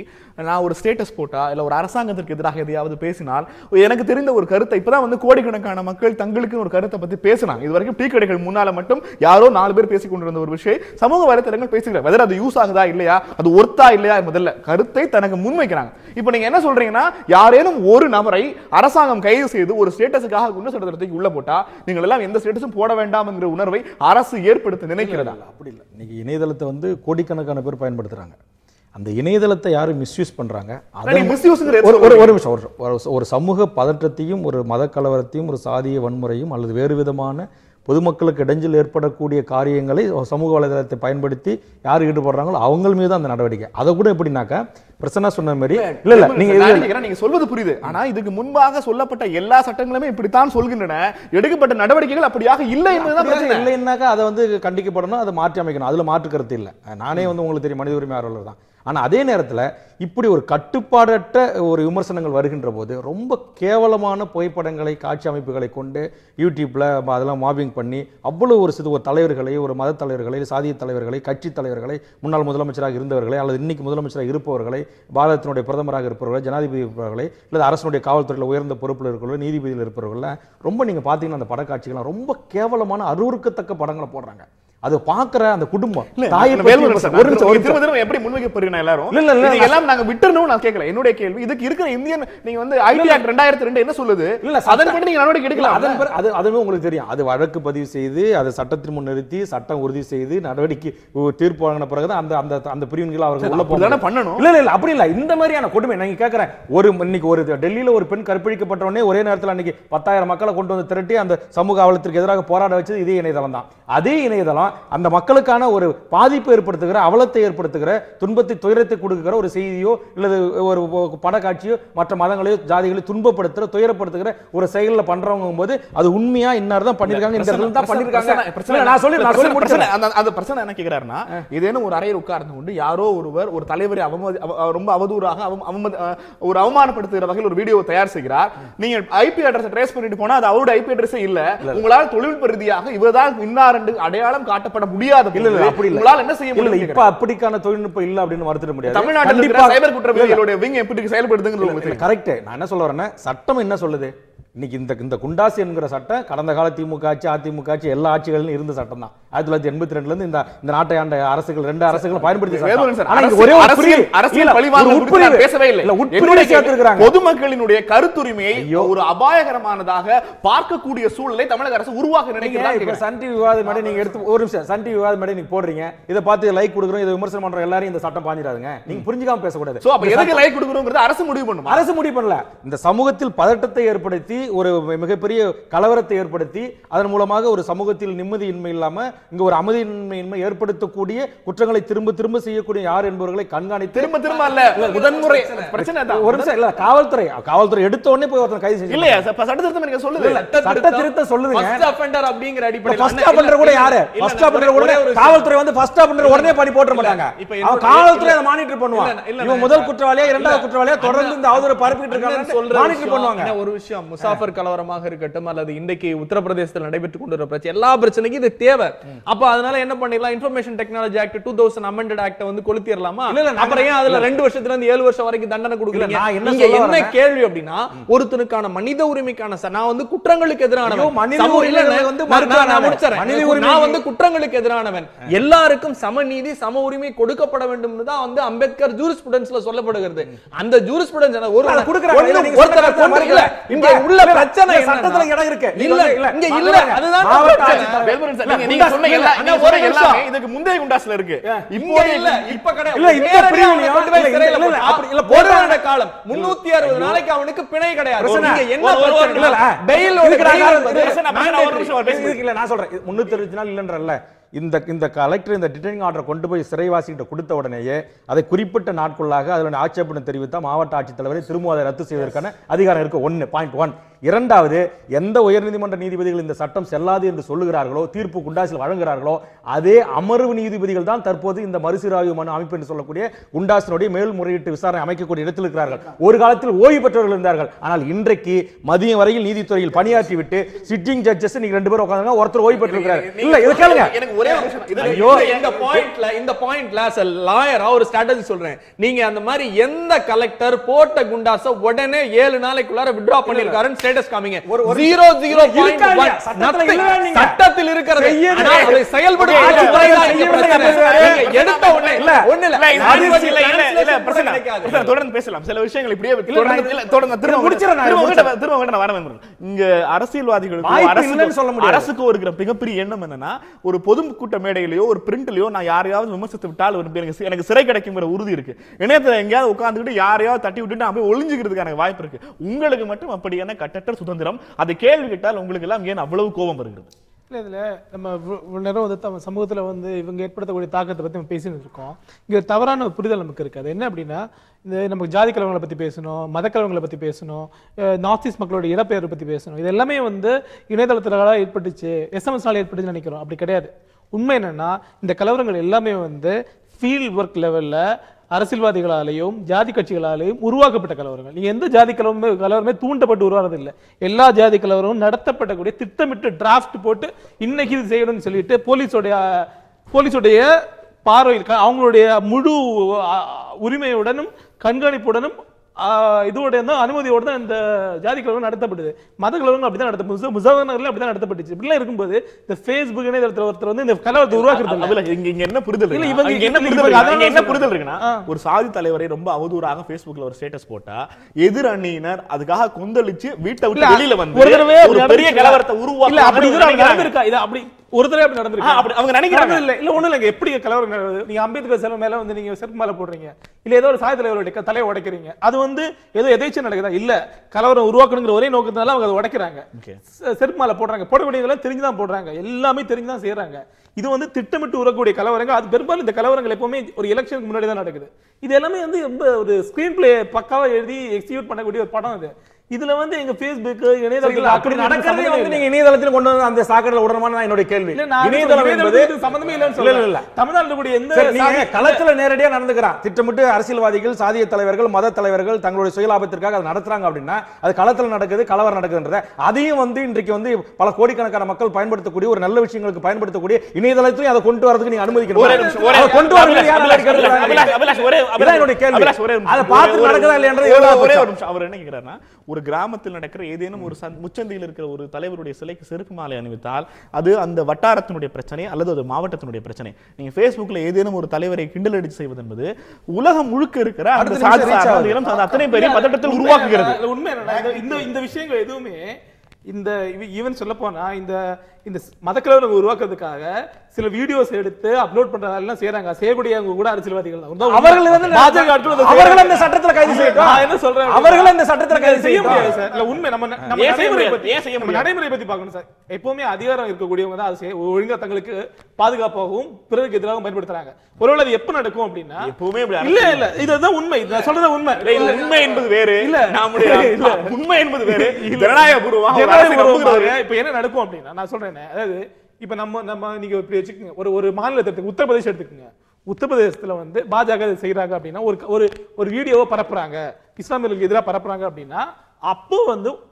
நான் ஒரு ஸ்டேட்டஸ் போட்டா இல்ல ஒரு அரசாங்கத்திற்கு எதிராக எதையாவது பேசினால் எனக்கு தெரிந்த ஒரு கருத்தை இப்பதான் வந்து கோடிக்கணக்கான மக்கள் தங்களுக்கு ஒரு கருத்தை பத்தி பேசினாங்க. இது வரைக்கும் டீ கடைகள் முன்னால மட்டும் யாரோ 4 பேர் பேசிக் கொண்டிருந்த ஒரு விஷயம் சமூக வலைத்தளங்கள் பேசுகிறார். வெதர் அது யூஸ் ஆகுதா இல்லையா, அது ஒர்த்தா இல்லையா, முதல்ல கருத்தை தனக்கு முன்வைக்கிறாங்க. இப்போ நீங்க என்ன சொல்றீங்கன்னா, யாரேனும் ஒரு நபரை அரசாங்கம் கைது செய்து ஒரு ஸ்டேட்டஸுக்காக குண்டர் சட்டத்திற்கு உள்ள போட்டா நீங்கள் எல்லாம் எந்த ஸ்டேட்டஸும் போட வேண்டாம் என்கிற உணர்வை அரசு ஏற்படுத்த நினைக்கிறதா? அப்படி இல்லை. இன்னைக்கு இணையதளத்தை வந்து கோடிக்கணக்கான பேர் பயன்படுத்துறாங்க. அந்த இணையதளத்தை யாரும் மிஸ்யூஸ் பண்றாங்க. ஒரு நிமிஷம், ஒரு சமூக பதற்றத்தையும் ஒரு மத கலவரத்தையும் ஒரு சாதிய வன்முறையும் அல்லது வேறு விதமான பொதுமக்களுக்கு இடைஞ்சல் ஏற்படக்கூடிய காரியங்களை சமூக வலைதளத்தை பயன்படுத்தி யார் ஈடுபடுறாங்களோ அவங்க மீது அந்த நடவடிக்கை. அதை கூட எப்படின்னாக்கா பிரசன்னா சொன்ன மாதிரி இல்ல நீங்க சொல்வது புரியுது. ஆனா இதுக்கு முன்பாக சொல்லப்பட்ட எல்லா சட்டங்களுமே இப்படித்தான் சொல்கின்றன. எடுக்கப்பட்ட நடவடிக்கைகள் அப்படியாக இல்லை என்பதுதான் இல்லைன்னாக்கா அதை வந்து கண்டிக்கப்படணும், அதை மாற்றி அமைக்கணும். அதுல மாற்று கருத்து இல்லை. நானே வந்து உங்களுக்கு தெரியும் மனித உரிமை ஆர்வலர் தான். ஆனா அதே நேரத்தில் இப்படி ஒரு கட்டுப்பாடற்ற ஒரு விமர்சனங்கள் வருகின்ற போது ரொம்ப கேவலமான புகைப்படங்களை காட்சி அமைப்புகளை கொண்டு யூடியூப்ல அதெல்லாம் மாபிங் பண்ணி அவ்வளவு ஒரு தலைவர்களை, ஒரு மத தலைவர்களை, சாதிய தலைவர்களை, கட்சி தலைவர்களை, முன்னாள் முதலமைச்சராக இருந்தவர்களை அல்லது இன்னைக்கு முதலமைச்சராக இருப்பவர்களை, பாரதத்தினுடைய பிரதமராக இருப்பவர்களை, ஜனாதிபதி இருப்பவர்களை, அல்லது அரசனுடைய காவல்துறையில் உயர்ந்த பொறுப்பில் இருக்கிறவர்கள், நீதிபதியில் இருப்பவர்கள் ரொம்ப நீங்க பாத்தீங்கன்னா அந்த படக்காட்சிகள் ரொம்ப கேவலமான அருவருக்கத்தக்க படங்களை போடுறாங்க. அது பாக்குற அந்த குடும்பம் எப்படி முன்வைக்கப்படுறீங்க எல்லாரும் எல்லாம் நாங்க விட்டுறணும். நான் கேட்கல. என்னுடைய கேள்வி இதுக்கு இருக்கிற இந்தியன் நீங்க வந்து ஐடி ஆக்ட் 2002 என்ன சொல்லுது? இல்ல அதன் படி நீங்க நடவடிக்கை எடுக்கலாம். அதுவும் உங்களுக்கு தெரியும். அது வழக்கு பதிவு செய்து அதை சட்டத்தின் முன் நிறுத்தி சட்டம் உறுதி செய்து நடவடிக்கை தீர்ப்பு வழங்கின பிறகு அந்த அந்த பிரிவுகள் அவர்கள் உள்ள போக பண்ணணும். இல்ல இல்ல அப்படி இல்ல. இந்த மாதிரியான கொடுமை நீங்க கேட்கறேன். இன்னைக்கு ஒரு டெல்லியில ஒரு பெண் கற்பழிக்கப்பட்ட உடனே ஒரே நேரத்தில் அன்னைக்கு 10,000 மக்களை கொண்டு வந்து திரட்டி அந்த சமூக அவலத்திற்கு எதிராக போராட வச்சது இதே இணையதளம் தான். அதே இணையதளம் அந்த மக்களுக்கான ஒரு பாதிப்பை ஏற்படுத்துகிற, அவலத்தை ஏற்படுத்துகிற, துன்பத்தை துயரத்தை கொடுக்கிற ஒரு செய்தியோ இல்லது ஒரு படக்காட்சியோ மற்ற மதங்களையோ ஜாதிகளை துன்பப்படுத்துற துயரப்படுத்துகிற ஒரு செயல்ல பண்றவங்க போது அது உண்மையா இன்னார் தான் பண்ணிருக்காங்க, இந்த இடத்துல தான் பண்ணிருக்காங்க. நான் சொல்லி முடிச்சேன். அந்த பிரச்சனை என்ன கேக்குறாருன்னா, இதேனும் ஒரு அறையில் உட்கார்ந்து கொண்டு யாரோ ஒருவர் ஒரு தலைவரை ரொம்ப அவதூறாக ஒரு அவமானப்படுத்துகிற வகையில் ஒரு வீடியோ தயார் செய்கிறார். நீங்க ஐபி அட்ரஸ் ட்ரேஸ் பண்ணிட்டு போனா அது அவருடைய ஐபி அட்ரஸே இல்ல. உங்களால் தொழில்நுட்ப ரீதியாக இவர்தான் இன்னார் என்று அடையாளம் காட்டப்பட முடியாது. அப்படி இல்ல. என்ன செய்ய முடியல? இப்ப அப்படிக்கான தொழில்நுட்பம் இல்ல அப்படின்னு வருத்திட முடியாது. தமிழ்நாட்டில் சைபர் குற்றவியலுடைய விங் எப்படி செயல்படுதுங்கிறது கரெக்ட். நான் என்ன சொல்ல வரேன்னா, சட்டம் என்ன சொல்லுது? இன்னைக்கு இந்த குண்டாசி என்கிற சட்டம் கடந்த கால திமுக ஆட்சி, அதிமுக ஆட்சி எல்லா ஆட்சிகளிலும் இருந்த சட்டம் தான். 1982 இருந்து இந்த நாட்டை ஆண்ட அரசுகள் 2 அரசுகள் பயன்படுத்தி பொதுமக்களினுடைய கருத்துரிமையை ஒரு அபாயகரமானதாக பார்க்கக்கூடிய சூழலை தமிழக அரசு உருவாக்க நினைக்கிறாங்க. சன் டிவி விவாதம் மேடை நீங்க எடுத்து ஒரு நிமிஷம், சன் டிவி விவாதம் மேடை நீங்க போடுறீங்க, இதை பார்த்து லைக் கொடுக்குறோம், இதை விமர்சனம் பண்ற எல்லாரும் இந்த சட்டம் பாஞ்சிடாதுங்க. நீங்க புரிஞ்சுக்காம பேசக்கூடாது. சோ அப்ப எதுக்கு லைக் கொடுக்குறோம்ங்கறது அரசு முடிவு பண்ணும். அரசு முடிவு பண்ணல. இந்த சமூகத்தில் பதட்டத்தை ஏற்படுத்தி ஒரு மிகப்பெரிய கலவரத்தை ஏற்படுத்தி அதன் மூலமாக ஒரு சமூகத்தில் நிம்மதியின்மை இல்லாம இங்க ஒரு அமைதியின்மை ஏற்படுத்தக்கூடிய குற்றங்களை திரும்ப திரும்ப செய்யக்கூடிய யார் என்பவர்களை கண்காணித்து திரும்ப அல்ல முதன்முறை பிரச்சனை தான். ஒரு நிமிஷம் இல்ல, காவல்துறை எடுத்த உடனே போய் ஒருத்தன் கைது செய்ய இல்லையா? சட்ட திருத்தம் நீங்க சொல்லுது. சட்ட திருத்தம் சொல்லுதுங்க. ஃபர்ஸ்ட் அஃபெண்டர் அப்படிங்கற அடிப்படையில் ஃபர்ஸ்ட் அஃபெண்டர் கூட யாரு? ஃபர்ஸ்ட் அஃபெண்டர் கூட காவல்துறை வந்து ஃபர்ஸ்ட் அஃபெண்டர் உடனே பண்ணி போட மாட்டாங்க. அவன் காவல்துறை அதை மானிட்டர் பண்ணுவாங்க. இவன் முதல் குற்றவாளியா இரண்டாவது குற்றவாளியா தொடர்ந்து இந்த அவதூறு பரப்பிட்டு இருக்காங்க, மானிட்டர் பண்ணுவாங்க. ஒரு விஷயம் முசாஃபர் கலவரமாக இருக்கட்டும் அல்லது இன்றைக்கு உத்தரப்பிரதேசத்தில் நடைபெற்றுக் கொண்டிருக்கிற பிரச்சனை எல்லா பிரச்சனைக்கும் இது தேவை. அப்ப அதனால என்ன பண்ணிடலாம்? Information technology act 2000 amended act வந்து கொளுத்திரலாமா? அப்புறம் ஏன் அதுல 2 வருஷத்துல இருந்து 7 வருஷம் வரைக்கும் தண்டனை கொடுக்கறீங்க? நீங்க என்ன கேள்வி அப்படின்னா, ஒருத்தனுக்கான மனித உரிமைக்கான நான் வந்து குற்றங்களுக்கு எதிரானவன், மனித உரிமைகளை வந்து நான் முடிச்சறேன். நான் வந்து குற்றங்களுக்கு எதிரானவன், எல்லாருக்கும் சமநீதி சம உரிமை கொடுக்கப்பட வேண்டும் தான் வந்து அம்பேத்கர் ஜூரிஸ்ப்ருடன்ஸ்ல சொல்லப்படுகிறது. அந்த ஜூரிஸ்ப்ருடன்ஸ் ஒரு கொடுக்கறாங்க. இங்க உள்ள பிரச்சனை சட்டத்துல இடம் இருக்கு. இல்ல இங்க இல்ல. அதுதான் நீங்க சொன்ன எல்லாமே இதுக்கு முந்தைய குண்டாஸ்ல இருக்கு. இப்போ இல்ல, இப்ப கிடையாது. இல்ல இந்த பிரிவினியோ இல்ல போராட்ட காலம் 360 நாளைக்கு அவனுக்கு பிணை கிடையாது. நீங்க என்ன பிரச்சனை? இல்ல பெயில் இல்ல நான் சொல்றேன் 360 நாள் இல்லன்றல்ல. இந்த கலெக்டர் இந்த டிடெயினிங் ஆர்டர் கொண்டு போய் சிறைவாசிகிட்ட கொடுத்த உடனேயே அதை குறிப்பிட்ட நாட்குள்ளாக அதில் ஆட்சேபனை தெரிவித்த மாவட்ட ஆட்சித்தலைவரை திரும்ப அதை ரத்து செய்வதற்கான அதிகாரம் இருக்கு. 1.1. இரண்டாவது, எந்த உயர்நீதிமன்ற நீதிபதிகள் இந்த சட்டம் செல்லாது என்று சொல்லுகிறார்களோ, தீர்ப்பு குண்டாசில் வழங்குகிறார்களோ, அதே அமர்வு நீதிபதிகள் தான் தற்போது இந்த மறுசீராய்வு மனு அமைப்பு என்று சொல்லக்கூடிய குண்டாசினுடைய மேல்முறையீட்டு விசாரணை அமைக்கக்கூடிய இடத்தில் இருக்கிறார்கள். ஒரு காலத்தில் ஓய்வு பெற்றவர்கள் இருந்தார்கள். ஆனால் இன்றைக்கு மதியம் வரையில் நீதித்துறையில் பணியாற்றி விட்டு சிட்டிங் ஜட்ஜஸ் நீங்க 2 பேர் உட்கார்ந்தாங்க, ஒருத்தர் ஓய்வு பெற்றிருக்கிறார். இல்ல இது கேளுங்க. எனக்கு ஒரே ஒரு விஷயம், இந்த பாயிண்ட்ல as a lawyer ஒரு ஸ்ட்ராட்டஜி சொல்றேன். நீங்க அந்த மாதிரி எந்த கலெக்டர் போட்ட குண்டாஸ உடனே 7 நாளைக்குள்ளார வித்ட்ரா பண்ணிருக்காருன்னு ஸ்டேட்டஸ் காமிங்க. ஒரு 0.01 சட்டத்தில் இருக்கிறது. அதை செயல்படுத்த எடுத்த உடனே தொடர்ந்து பேசலாம். சில விஷயங்கள் இப்படியே இங்க அரசியல்வாதிகளுக்கு அரசுக்கு ஒரு மிகப்பெரிய எண்ணம் என்னன்னா, ஒரு பொதுக்கூட்ட மேடையிலயோ ஒரு பிரிண்ட்லயோ நான் யாரையாவது விமர்சித்து விட்டால் எனக்கு சிறை கிடைக்குங்கிற உறுதி இருக்கு. இணையத்துல எங்கேயாவது உட்கார்ந்துட்டு யாரையாவது தட்டி விட்டுட்டு அப்படியே ஒளிஞ்சுக்கிறதுக்கான வாய்ப்பு இருக்கு. உங்களுக்கு மட்டும் அப்படியான கட்டற்ற சுதந்திரம், அதை கேள்வி கேட்டால் உங்களுக்கு எல்லாம் ஏன் அவ்வளவு கோபம் வருகிறது? இல்லை, இதில் நம்ம நேரம் வந்து சமூகத்தில் வந்து இவங்க ஏற்படுத்தக்கூடிய தாக்கத்தை பற்றி நம்ம பேசிட்டு இருக்கோம். இங்கே தவறான ஒரு புரிதல் நமக்கு இருக்குது. என்ன அப்படின்னா, இந்த நமக்கு ஜாதி கலவரங்களை பற்றி பேசணும், மத கலவரங்களை பற்றி பேசணும், நார்த் ஈஸ்ட் மக்களோட இடப்பெயர்வை பற்றி பேசணும். இது எல்லாமே வந்து இணையதளத்தினால ஏற்பட்டுச்சு, எஸ்எம்எஸ்னால ஏற்பட்டுச்சு நினைக்கிறோம். அப்படி கிடையாது. உண்மை என்னன்னா, இந்த கலவரங்கள் எல்லாமே வந்து ஃபீல்ட் ஒர்க் லெவலில் அரசியல்வாதிகளாலேயும் ஜாதி கட்சிகளாலேயும் உருவாக்கப்பட்ட கலவரங்கள். நீங்க எந்த ஜாதி கலவரமே தூண்டப்பட்டு உருவாறது இல்லை. எல்லா ஜாதி கலவரமும் நடத்தப்படக்கூடிய திட்டமிட்டு டிராஃப்ட் போட்டு இன்னைக்கு இது செய்யணும்னு சொல்லிட்டு போலீஸோடைய பார்வையில் அவங்களுடைய முழு உரிமையுடனும் கண்காணிப்புடனும் இதோட அனுமதியோட தான் இந்த ஜாதி கலவரம் நடத்தப்படுது. மத கலவரங்கள் அப்படிதான் நடத்தப்படுது. முசாஃபர்நகர்ல அப்படிதான் நடத்தப்பட்டுச்சு. இப்படிலாம் இருக்கும்போது இந்த ஃபேஸ்புக் இணையதளத்தில் ஒருத்தர் வந்து இந்த கலவரத்தை உருவாக்குறது இங்க என்ன புரிதல் இல்ல, இவங்க என்ன புரிதல் இருக்குன்னா, ஒரு சாதி தலைவரை ரொம்ப அவதூறாக ஃபேஸ்புக்ல ஒரு ஸ்டேட்டஸ் போட்டா எதிர் அணியினர் அதுக்காக கொந்தளிச்சு வீட்டை விட்டு வெளியில வந்து ஒரு பெரிய கலவரத்தை உருவாக்க அப்படி நடந்திருக்கா? இது அப்படி ஒரு தடவை அப்படி நடந்திருக்கு. அவங்க நினைக்கிறாங்க இல்ல ஒண்ணு இல்ல, எப்படி கலவரம் நடக்குது? நீங்க அம்பேத்கர் சிலை மேல வந்து நீங்க செருப்பு மேல போடுறீங்க, இல்ல ஏதோ ஒரு சாதி தலைவருடைய தலையை உடைக்கிறீங்க, அது வந்து ஏதோ எதேச்சும் நடக்குதா? இல்ல, கலவரம் உருவாக்கணுங்கிற ஒரே நோக்கத்தினால அவங்க அதை உடைக்கிறாங்க, செருப்பு மேல போடுறாங்க. போடக்கூடியதெல்லாம் தெரிஞ்சுதான் போடுறாங்க, எல்லாமே தெரிஞ்சுதான் செய்யறாங்க. இது வந்து திட்டமிட்டு உருவாக்கக்கூடிய கலவரங்கள். அது பெரும்பாலும் இந்த கலவரங்கள் எப்பவுமே ஒரு எலெக்ஷனுக்கு முன்னாடி தான் நடக்குது. இது எல்லாமே வந்து ரொம்ப ஒரு ஸ்கிரீன் பிளே பக்காவா எழுதி எக்ஸிக்யூட் பண்ணக்கூடிய ஒரு படம் இது. இதுல வந்து எங்க Facebook இணையதளத்துல அப்படி நடக்கிறதே வந்து நீங்க இணையதளத்துல கொண்டு வந்து அந்த சாக்கடையில உடனமான என்னோட கேள்வி. இணையதளம் என்பது சம்பந்தமே இல்லன்னு சொல்றேன். இல்ல தமிழ்நாட்டுல கூட எந்த நீங்க களத்துல நேரடியா நடந்துக்கறான் திட்டமிட்டு அரசியல்வாதிகள், சாதிய தலைவர்கள், மத தலைவர்கள் தங்களுடைய சுயலாபத்திற்காக அதை நடத்துறாங்க அப்படின்னா அது களத்துல நடக்குது, கலவரம் நடக்குதுன்றத அதையும் வந்து இன்றைக்கு வந்து பல கோடிக்கணக்கான மக்கள் பயன்படுத்தக்கூடிய ஒரு நல்ல விஷயங்களுக்கு பயன்படுத்தக்கூடிய இணையதளத்தையும் அதை கொண்டு வரதுக்கு நீங்க அனுமதிக்கணும். கொண்டு வரல யார் என்னோட கேள்வி. அதை பார்த்து நடக்குதா இல்லையன்றது ஒரே ஒரு நிமிஷம். அவர் என்ன கேக்குறாருன்னா, ஒரு கிராமத்தில் நடக்கிற ஏதேனும் ஒரு முச்சந்தியில் இருக்கிற ஒரு தலைவருடைய சிலைக்கு செருப்பு மாலை அணிவித்தால் அது அந்த வட்டாரத்தினுடைய பிரச்சனை அல்லது அது மாவட்டத்தினுடைய பிரச்சனை. நீங்க Facebookல ஏதேனும் ஒரு தலைவரை கிண்டல் அடிச்சு செய்வது என்பது உலகம் முழுக்க இருக்கிற அந்த சாதியம் அத்தனை பேரையும் பதட்டத்தில் உருவாக்குகிறது. உண்மை இந்த விஷயங்கள் எதுவுமே இந்த ஈவன் சொல்ல போனா இந்த மதக்கலவரம் உருவாக்குறதுக்காக சில வீடியோஸ் எடுத்து அப்லோட் பண்றதெல்லாம் செய்யறாங்க. செய்யக்கூடியவங்க கூட அரசியல்வாதிகள் தான். அவர்கள் வந்து அவர்கள் அந்த சட்டத்துல கைது செய்யணும். நான் என்ன சொல்றேன், அவர்கள் அந்த சட்டத்துல கைது செய்ய முடியாது சார். இல்ல உண்மை, நம்ம நடைமுறை பத்தி பார்க்கணும் சார். எப்பவுமே அதிகாரம் இருக்கக்கூடியவங்க தான் அது ஒழுங்கா தங்களுக்கு பாதுகாப்பாகவும் பிறருக்கு எதிராகவும் பயன்படுத்துறாங்க. ஒருவேளை அது எப்ப நடக்கும் அப்படின்னா எப்பவுமே இல்ல இதுதான் உண்மை. நான் சொல்றது உண்மை. உண்மை என்பது வேறு, இல்ல நம்முடைய உண்மை என்பது வேறு. இப்ப என்ன நடக்கும் அப்படின்னா, நான் சொல்றேன், அதாவது இப்ப நம்ம நீங்க இப்படி வச்சுக்கோங்க, ஒரு மாநிலத்தை உத்தரப்பிரதேசம் எடுத்துக்கோங்க. உத்தரப்பிரதேசத்துல வந்து பாஜக செய்யறாங்க அப்படின்னா ஒரு வீடியோவை பரப்புறாங்க, இஸ்லாமியர்களுக்கு எதிராக பரப்புறாங்க அப்படின்னா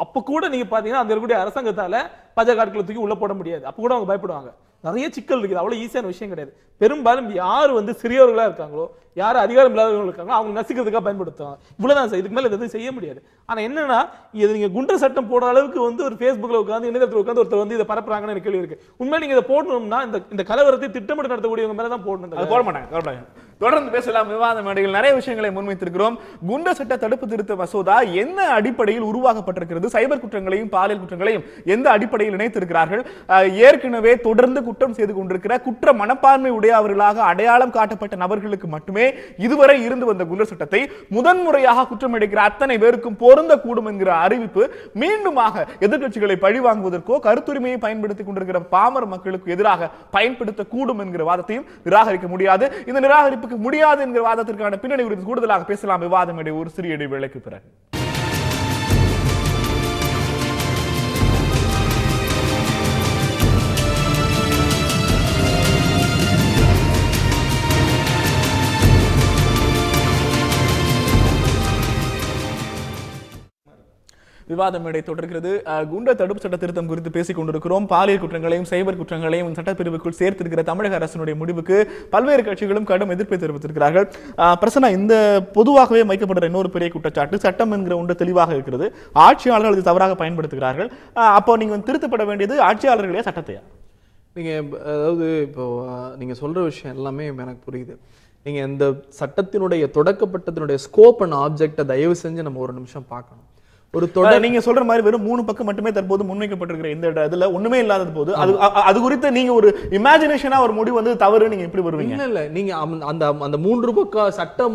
அப்ப கூட நீங்க பாத்தீங்கன்னா அந்த இருக்கக்கூடிய அரசாங்கத்தால பாஜக ஆட்களை தூக்கி உள்ள போட முடியாது. அப்ப கூட அவங்க பயப்படுவாங்க. நிறைய சிக்கல் இருக்குது. அவ்வளவு ஈஸியான விஷயம் கிடையாது. பெரும்பாலும் யார் வந்து சிறியவர்களா இருக்காங்களோ, யார் அதிகாரம் இல்லாதவர்கள் இருக்காங்களோ அவங்க நசுக்கிறதுக்காக பயன்படுத்துவாங்க. இவ்வளவுதான் சார், இதுக்கு மேல எதுவும் செய்ய முடியாது. ஆனா என்னன்னா, இது நீங்க குண்டர் சட்டம் போடுற அளவுக்கு வந்து ஒரு Facebookல உட்கார்ந்து இணையதளத்தில் உட்கார்ந்து ஒருத்தர் வந்து இதை பரப்புறாங்கன்னு எனக்கு கேள்வி இருக்கு. உண்மையில நீங்க இதை போடணும்னா இந்த கலவரத்தை திட்டமிட்டு நடத்தக்கூடியவங்க மேலதான் போடணும். போட மாட்டாங்க. தொடர்ந்து பேசலாம். விவாத மேடைகள் நிறைய விஷயங்களை முன்வைத்திருக்கிறோம். குண்டர் சட்ட தடுப்பு திருத்த மசோதா என்ன அடிப்படையில் உருவாக்கப்பட்டிருக்கிறது, சைபர் குற்றங்களையும் பாலியல் குற்றங்களையும் எந்த அடிப்படையில் இணைத்திருக்கிறார்கள், ஏற்கனவே தொடர்ந்து குற்றம் செய்து கொண்டிருக்கிற குற்ற மனப்பான்மை உடையவர்களாக அடையாளம் காட்டப்பட்ட நபர்களுக்கு மட்டுமே இதுவரை இருந்து வந்த குண்டர் சட்டத்தை முதன்முறையாக குற்றம் எடுக்கிற அத்தனை பேருக்கும் பொருந்தக்கூடும் என்கிற அறிவிப்பு மீண்டுமாக எதிர்க்கட்சிகளை பழிவாங்குவதற்கோ கருத்துரிமையை பயன்படுத்திக் கொண்டிருக்கிற பாமர மக்களுக்கு எதிராக பயன்படுத்தக்கூடும் என்கிற வாதத்தையும் நிராகரிக்க முடியாது. இந்த நிராகரிப்புக்கு முடியாது என்கிற வாதத்திற்கான பின்னணி குறித்து கூடுதலாக பேசலாம். விவாதம் ஒரு சிறிய இடைவேளைக்கு பிறகு. விவாத மேடை தொடர்கிறது. குண்டர் தடுப்பு சட்ட திருத்தம் குறித்து பேசிக் கொண்டிருக்கிறோம். பாலியல் குற்றங்களையும் சைபர் குற்றங்களையும் சட்டப்பிரிவுக்குள் சேர்த்திருக்கிற தமிழக அரசினுடைய முடிவுக்கு பல்வேறு கட்சிகளும் கடும் எதிர்ப்பை தெரிவித்திருக்கிறார்கள். பிரசன்னா, இந்த பொதுவாகவே வைக்கப்படுற இன்னொரு பெரிய குற்றச்சாட்டு, சட்டம் என்கிற ஒன்று தெளிவாக இருக்கிறது, ஆட்சியாளர்கள் இது தவறாக பயன்படுத்துகிறார்கள். அப்போ நீங்க திருத்தப்பட வேண்டியது ஆட்சியாளர்களே சட்டத்தையா? நீங்க அதாவது இப்போ நீங்க சொல்ற விஷயம் எல்லாமே எனக்கு புரியுது. நீங்க இந்த சட்டத்தினுடைய தொடக்கப்பட்டதனுடைய ஸ்கோப் அண்ட் ஆப்ஜெக்டை தயவு செஞ்சு நம்ம ஒரு நிமிஷம் பார்க்கணும். ஒரு நீங்க சொல்ற மாதிரி வெறும் 3 பக்கம் மட்டுமே தற்போது முன்வைக்கப்பட்டிருக்கிற இந்த இதுல ஒண்ணுமே இல்லாத போது அது குறித்து நீங்க ஒரு இமேஜினேஷனா ஒரு முடிவு வந்து தவறு நீங்க எப்படி வருவீங்க? இல்ல நீங்க அந்த 3 பக்க சட்ட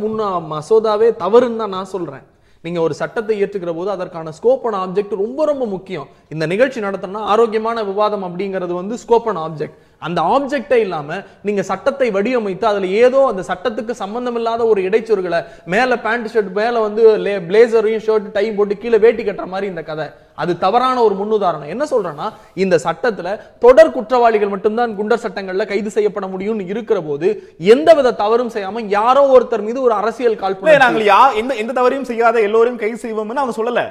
மசோதாவே தவறுன்னு தான் நான் சொல்றேன். நீங்க ஒரு சட்டத்தை ஏற்றுக்கிற போது அதற்கான ஸ்கோப் அண்ட் ஆப்ஜெக்ட் ரொம்ப ரொம்ப முக்கியம். இந்த நிகழ்ச்சி நடத்தணும்னா ஆரோக்கியமான விவாதம் அப்படிங்கிறது வந்து ஸ்கோப் அண்ட் ஆப்ஜெக்ட். அந்த ஆப்ஜெக்டே இல்லாம நீங்க சட்டத்தை வடிவமைத்து அதுல ஏதோ அந்த சட்டத்துக்கு சம்பந்தம் இல்லாத ஒரு இடைச்சொற்களை மேல பேண்ட் ஷர்ட் மேல வந்து பிளேசரையும் ஷர்ட் டை போட்டு கீழே வேட்டி கட்டுற மாதிரி இந்த கதை, அது தவறான ஒரு முன்னுதாரணம். என்ன சொல்றேன்னா, இந்த சட்டத்துல தொடர் குற்றவாளிகள் மட்டும்தான் குண்டர் சட்டங்கள்ல கைது செய்யப்பட முடியும்னு இருக்கிற போது எந்தவித தவறும் செய்யாம யாரோ ஒருத்தர் மீது ஒரு அரசியல் காழ்ப்புணர்ச்சி, நாங்கள் எந்த தவறையும் செய்யாத எல்லோரையும் கைது செய்வோம்னு அவங்க சொல்லல.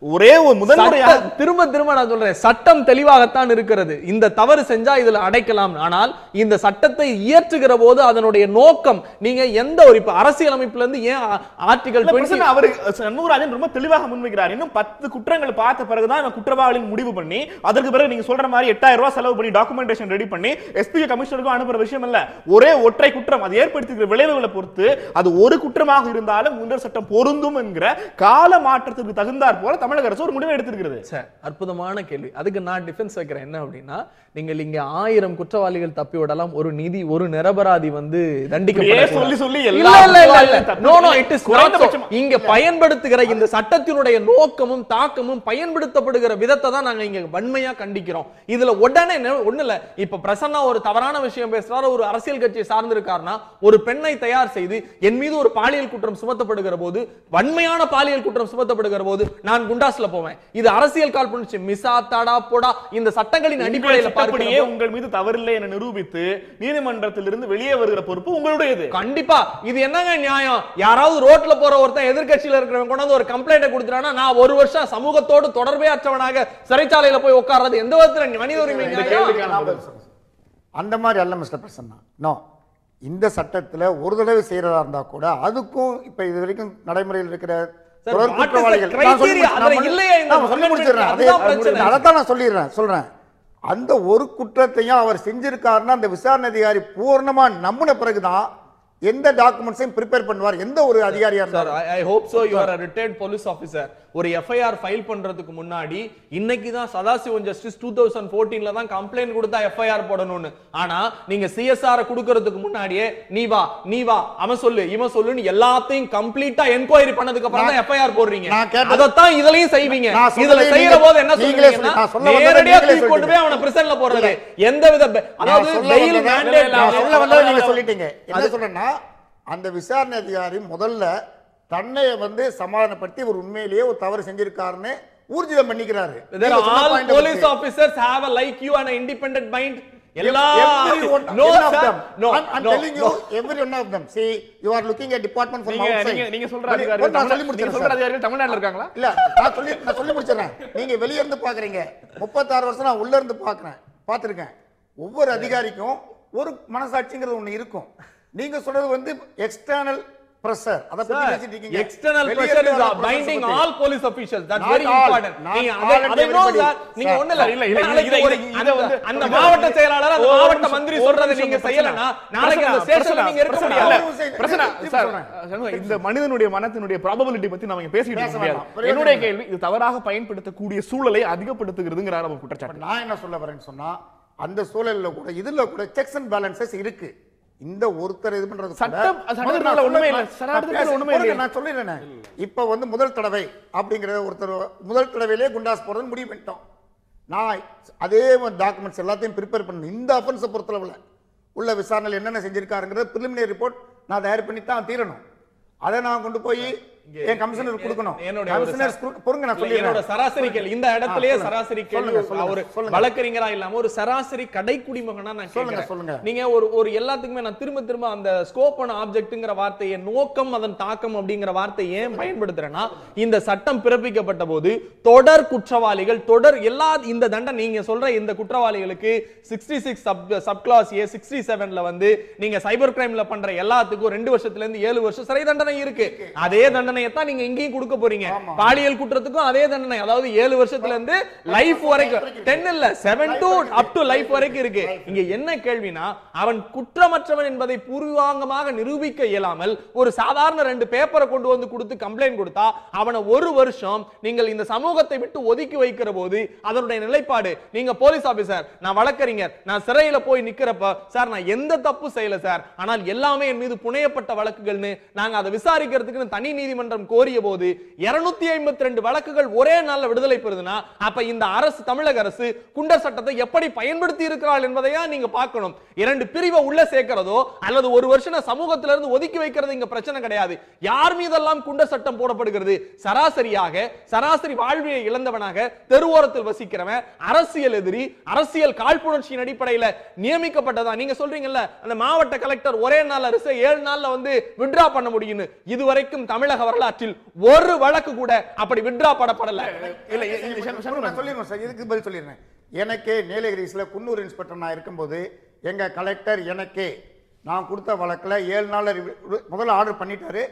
ஒரே ஒரு முதன்முறையாக திரும்ப நான் சொல்றேன், சட்டம் தெளிவாகத்தான் இருக்கிறது. இந்த தவறு செஞ்சா இதுல அடைக்கலாம். ஆனால் இந்த சட்டத்தை இயற்றுகிற போது அதனுடைய நோக்கம், நீங்க எந்த ஒரு இப்ப அரசியலமைப்புல இருந்து ஏன் ஆர்டிகல் அவரு சண்முகராஜன் ரொம்ப தெளிவாக முன்வைக்கிறார். இன்னும் 10 குற்றங்கள் பார்த்த பிறகுதான் குற்றவாளியின் முடிவு பண்ணி, அதற்கு பிறகு நீங்க சொல்ற மாதிரி 8000 ரூபாய் செலவு பண்ணி டாக்குமெண்டேஷன் ரெடி பண்ணி எஸ்பி கமிஷனருக்கும் அனுப்புற விஷயம் இல்ல. ஒரே ஒற்றை குற்றம் அது ஏற்படுத்திய விளைவுகளை பொறுத்து அது ஒரு குற்றமாக இருந்தாலும் குண்டர் சட்டம் பொருந்தும் என்கிற கால மாற்றத்திற்கு தகுந்தாற் போல தமிழக அரசு ஒரு முடிவை எடுத்திருக்கிறது. சார், அற்புதமான கேள்வி. அதுக்கு நான் டிஃபென்ஸ் வைக்கிறேன். என்ன அப்படின்னா, நீங்கள் இங்க 1000 குற்றவாளிகள் தப்பி விடலாம், ஒரு நீதி ஒரு நிரபராதி வந்து இங்க பயன்படுத்துகிற இந்த சட்டத்தினுடைய நோக்கமும் தாக்கமும் பயன்படுத்தப்படுகிற விதத்தை தான் நாங்க இங்க வன்மையா கண்டிக்கிறோம். இதுல உடனே ஒண்ணு இல்ல, இப்ப பிரசன்னா ஒரு தவறான விஷயம் பேசுறாரு, ஒரு அரசியல் கட்சியை சார்ந்திருக்காருன்னா, ஒரு பெண்ணை தயார் செய்து என் மீது ஒரு பாலியல் குற்றம் சுமத்தப்படுகிற போது, வன்மையான பாலியல் குற்றம் சுமத்தப்படுகிற போது நான் குண்டாஸ்ல போவேன். இது அரசியல் காழ்ப்புணர்ச்சி, மிசா தடா போடா இந்த சட்டங்களின் அடிப்படையில் அப்படியே உங்கள் மீது தவறில்லை என நிரூபித்து நீதிமன்றத்திலிருந்து வெளியே வருகிற பொறுப்பு உங்களுடையது. கண்டிப்பா. இது என்னங்க நியாயம்? யாராவது ரோட்ல போற ஒருத்தன் எதிர்க்கட்சியில இருக்கிறவங்க கொண்டாந்து ஒரு கம்ப்ளைண்ட் கொடுத்துறானா, நான் 1 வருஷம் சமூகத்தோடு தொடர்பே அற்றவனாக சிறைச்சாலையில போய் உட்கார்றது எந்த விதத்துல மனித உரிமை? அந்த மாதிரி அல்ல மிஸ்டர் பிரசன்னா. நோ, இந்த சட்டத்துல ஒரு தடவை செய்யறதா இருந்தா கூட அதுக்கும் இப்ப இது வரைக்கும் நடைமுறையில் இருக்கிற சொல்றேன், அந்த ஒரு குற்றத்தையும் அவர் செஞ்சிருக்காருன்னா அந்த விசாரணை அதிகாரி பூர்ணமா நம்பின பிறகுதான் எந்த டாக்குமெண்ட்ஸையும் பிரிப்பேர் பண்ணுவார் எந்த ஒரு அதிகாரியா இருந்தாலும். I hope so you are a retired police officer. ஒரு FIR ஃபைல் பண்றதுக்கு முன்னாடி இன்னைக்கு தான் சதாசிவம் ஜஸ்டிஸ் 2014ல தான் கம்ப்ளைன்ட் கொடுத்தா FIR போடணும்னு. ஆனா நீங்க CSR கொடுக்கிறதுக்கு முன்னாடியே நீ வா அவன் சொல்லு இவன் சொல்லுன்னு எல்லாத்தையும் கம்ப்ளீட்டா என்கொயரி பண்ணதுக்கு அப்புறம் தான் FIR போடுறீங்க. அதத்தான் இதுலயும் செய்வீங்க. இதுல செய்யற போது என்ன சொல்றீங்கன்னா, நேரடியா தூக்கி கொண்டு போய் அவனை பிரிசன்ல போடுறது. எந்தவித அதாவது பெயில் மேண்டேட் சொல்ல வந்தது நீங்க சொல்லிட்டீங்க. என்ன சொல்றேன்னா, அந்த விசாரணை அதிகாரி முதல்ல தன்னை வந்து சமாதானப்படுத்தி ஒரு உண்மையிலேயே ஒரு தவறு செஞ்சிருக்காருன்னு ஊர்ஜிதம் பண்ணிக்கிறாரு. All police officers have a like you and an independent mind. I'm telling you, every one of them. See, you are looking at department from outside. நீங்க சொல்ற அதிகாரிகள் தமிழ்நாட்டுல இருக்காங்களா? இல்ல, நான் சொல்லி முடிச்சறேன். நீங்க வெளிய இருந்து பாக்குறீங்க. 36 வருஷம் நான் உள்ள இருந்து பாத்துறேன். ஒவ்வொரு அதிகாரிக்கும் ஒரு மனசாட்சிங்கிறது ஒண்ணு இருக்கும். நீங்க சொல்றது வந்து எக்ஸ்டர்னல் pressure. அத பத்தி பேசிட்டு இருக்கீங்க. External pressure is binding all police officials. That's very important. நீங்க அதை நீங்க ஒண்ணு இல்ல வந்து அந்த மாவட்ட செயலாளர் அந்த மாவட்ட மந்திரி சொல்றதை நீங்க செய்யலனா நாளைக்கு அந்த ஸ்டேஷன்ல நீங்க இருக்க முடியாது. பிரச்சனை சார், இந்த மனிதனுடைய மனத்தினுடைய ப்ராபபிலிட்டி பத்தி நாம பேசிட்டு இருக்க முடியாது. என்னுடைய கேள்வி, இது தவறாக பயன்படுத்தக்கூடிய சூழலை அதிகப்படுத்துகிறதுங்கற ஒரு குற்றச்சாட்டு. நான் என்ன சொல்ல வரேன்னு சொன்னா, அந்த சூழல்ல கூட இதுல கூட செக்ஸ் அண்ட் பேலன்சஸ் இருக்கு. இந்த ஒருத்தர் இது பண்றது சட்டத்துல ஒண்ணுமே இல்ல. சட்டத்துல ஒண்ணுமே இல்ல. நான் சொல்லிறேன். இப்ப வந்து முதல் தடவை அப்படிங்கற ஒருத்தர் முதல் தடவையிலே குண்டாஸ் போறதுன்னு முடிவு பண்ணிட்டோம். நான் அதே டாக்குமெண்ட்ஸ் எல்லாத்தையும் ப்ரிப்பேர் பண்ணி இந்த அஃபென்ஸை பொறுத்தளவுல உள்ள விசாரணையில் என்னென்ன செஞ்சிருக்காருங்கிறது பிரிலிமினரி ரிப்போர்ட் நான் தயார் பண்ணி தான் தீரணும். அதை நான் கொண்டு போய் என் கமிஷனர் கொடுக்கணும். என்னோட கமிஷனர்ஸ் பொறுங்க நான் சொல்லிடுறேன். என்னோட சராசரி கேள்வி இந்த இடத்திலேயே சராசரி கேள்வி ஒரு வழக்கறிஞரா இல்லாம ஒரு சராசரி கடைக்குடிமகனா நான் கேக்குறேன். நீங்க ஒரு எல்லாத்துக்குமே நான் திரும்ப அந்த ஸ்கோப் அண்ட் ஆப்ஜெக்ட்ங்கற வார்த்தையை நோக்கம் அதன் தாக்கம் அப்படிங்கிற வார்த்தையை ஏன் பயன்படுத்துறேன்னா இந்த சட்டம் பிறப்பிக்கப்பட்ட போது தொடர் குற்றவாளிகள் தொடர் எல்லா இந்த தண்டனை நீங்க சொல்ற இந்த குற்றவாளிகளுக்கு 66 சப் கிளாஸ் ஏ 67ல வந்து நீங்க சைபர் கிரைம்ல பண்ற எல்லாத்துக்கும் 2 வருஷத்துல இருந்து 7 வருஷம் சிறை தண்டனை இருக்கு. அதே தண்டனையை தான் நீங்க இங்கேயும் கொடுக்க போறீங்க. பாலியல் குற்றத்துக்கும் அதே தண்டனை, அதாவது 7 வருஷத்துல இருந்து லைஃப் வரைக்கும் 10 இல்ல 7 to up to லைஃப் வரைக்கும் இருக்கு. இங்க என்ன கேள்வினா அவன் குற்றமற்றவன் என்பதை பூர்வாங்கமாக நிரூபிக்க இயலாமல் ஒரு சாதாரண 2 பேப்பரை கொண்டு வந்து கொடுத்து கம்ப்ளைண்ட் கொடுத்தா அவனை 1 வருஷம் நீங்கள் இந்த சமூகத்தை விட்டு ஒதுக்கி வைக்கிற போது அதனுடைய நிலைப்பாடு நீங்க போலீஸ் ஆபீசர், நான் வழக்கறிஞர், நான் சிறையில போய் நிக்கிறப்ப சார் நான் எந்த தப்பு செய்யல சார், ஆனால் எல்லாமே என் மீது புனையப்பட்ட வழக்குகள்னு நாங்க அதை விசாரிக்கிறதுக்கு தனி நீதிமன்றம் கோரிய போது 252 வழக்குகள் ஒரே நாள்ல விடுதலை பெறுதுன்னா அப்ப இந்த அரசு தமிழக அரசு குண்டர் சட்டத்தை எப்படி பயன்படுத்தி இருக்கிறாள் என்பதையா நீங்க பார்க்கணும். 2 பிரிவை உள்ள சேர்க்கிறதோ அல்லது 1 வருஷம் சமூகத்தில இருந்து ஒதுக்கி வைக்கிறது இங்க பிரச்சனை கிடையாது. யார் மீதெல்லாம் குண்டர் சட்டம் போடப்படுகிறது? சராசரி வாழ்வியை இழந்தவனாக தெருவோரத்தில் வசிக்கிறவன், அரசியல் எதிரி, அரசியல் காழ்ப்புணர்ச்சியின் அடிப்படையில் நியமிக்கப்பட்டதா. நீங்க சொல்றீங்கல்ல அந்த மாவட்ட கலெக்டர் ஒரே நாள்ல 7 நாள்ல வந்து வித்ட்ரா பண்ண முடியும். இதுவரைக்கும் தமிழக வரலாற்றில் ஒரு வழக்கு கூட அப்படி வித்ட்ரா பண்ணப்படல. இல்ல சொல்லிடுறேன் சார், இதுக்கு பதில் சொல்லிடுறேன். எனக்கே நீலகிரிஸ்ல குன்னூர் இன்ஸ்பெக்டர் நான் இருக்கும்போது எங்க கலெக்டர் எனக்கே நான் கொடுத்த வழக்குல 7 நாள்ல முதல்ல ஆர்டர் பண்ணிட்டாரு.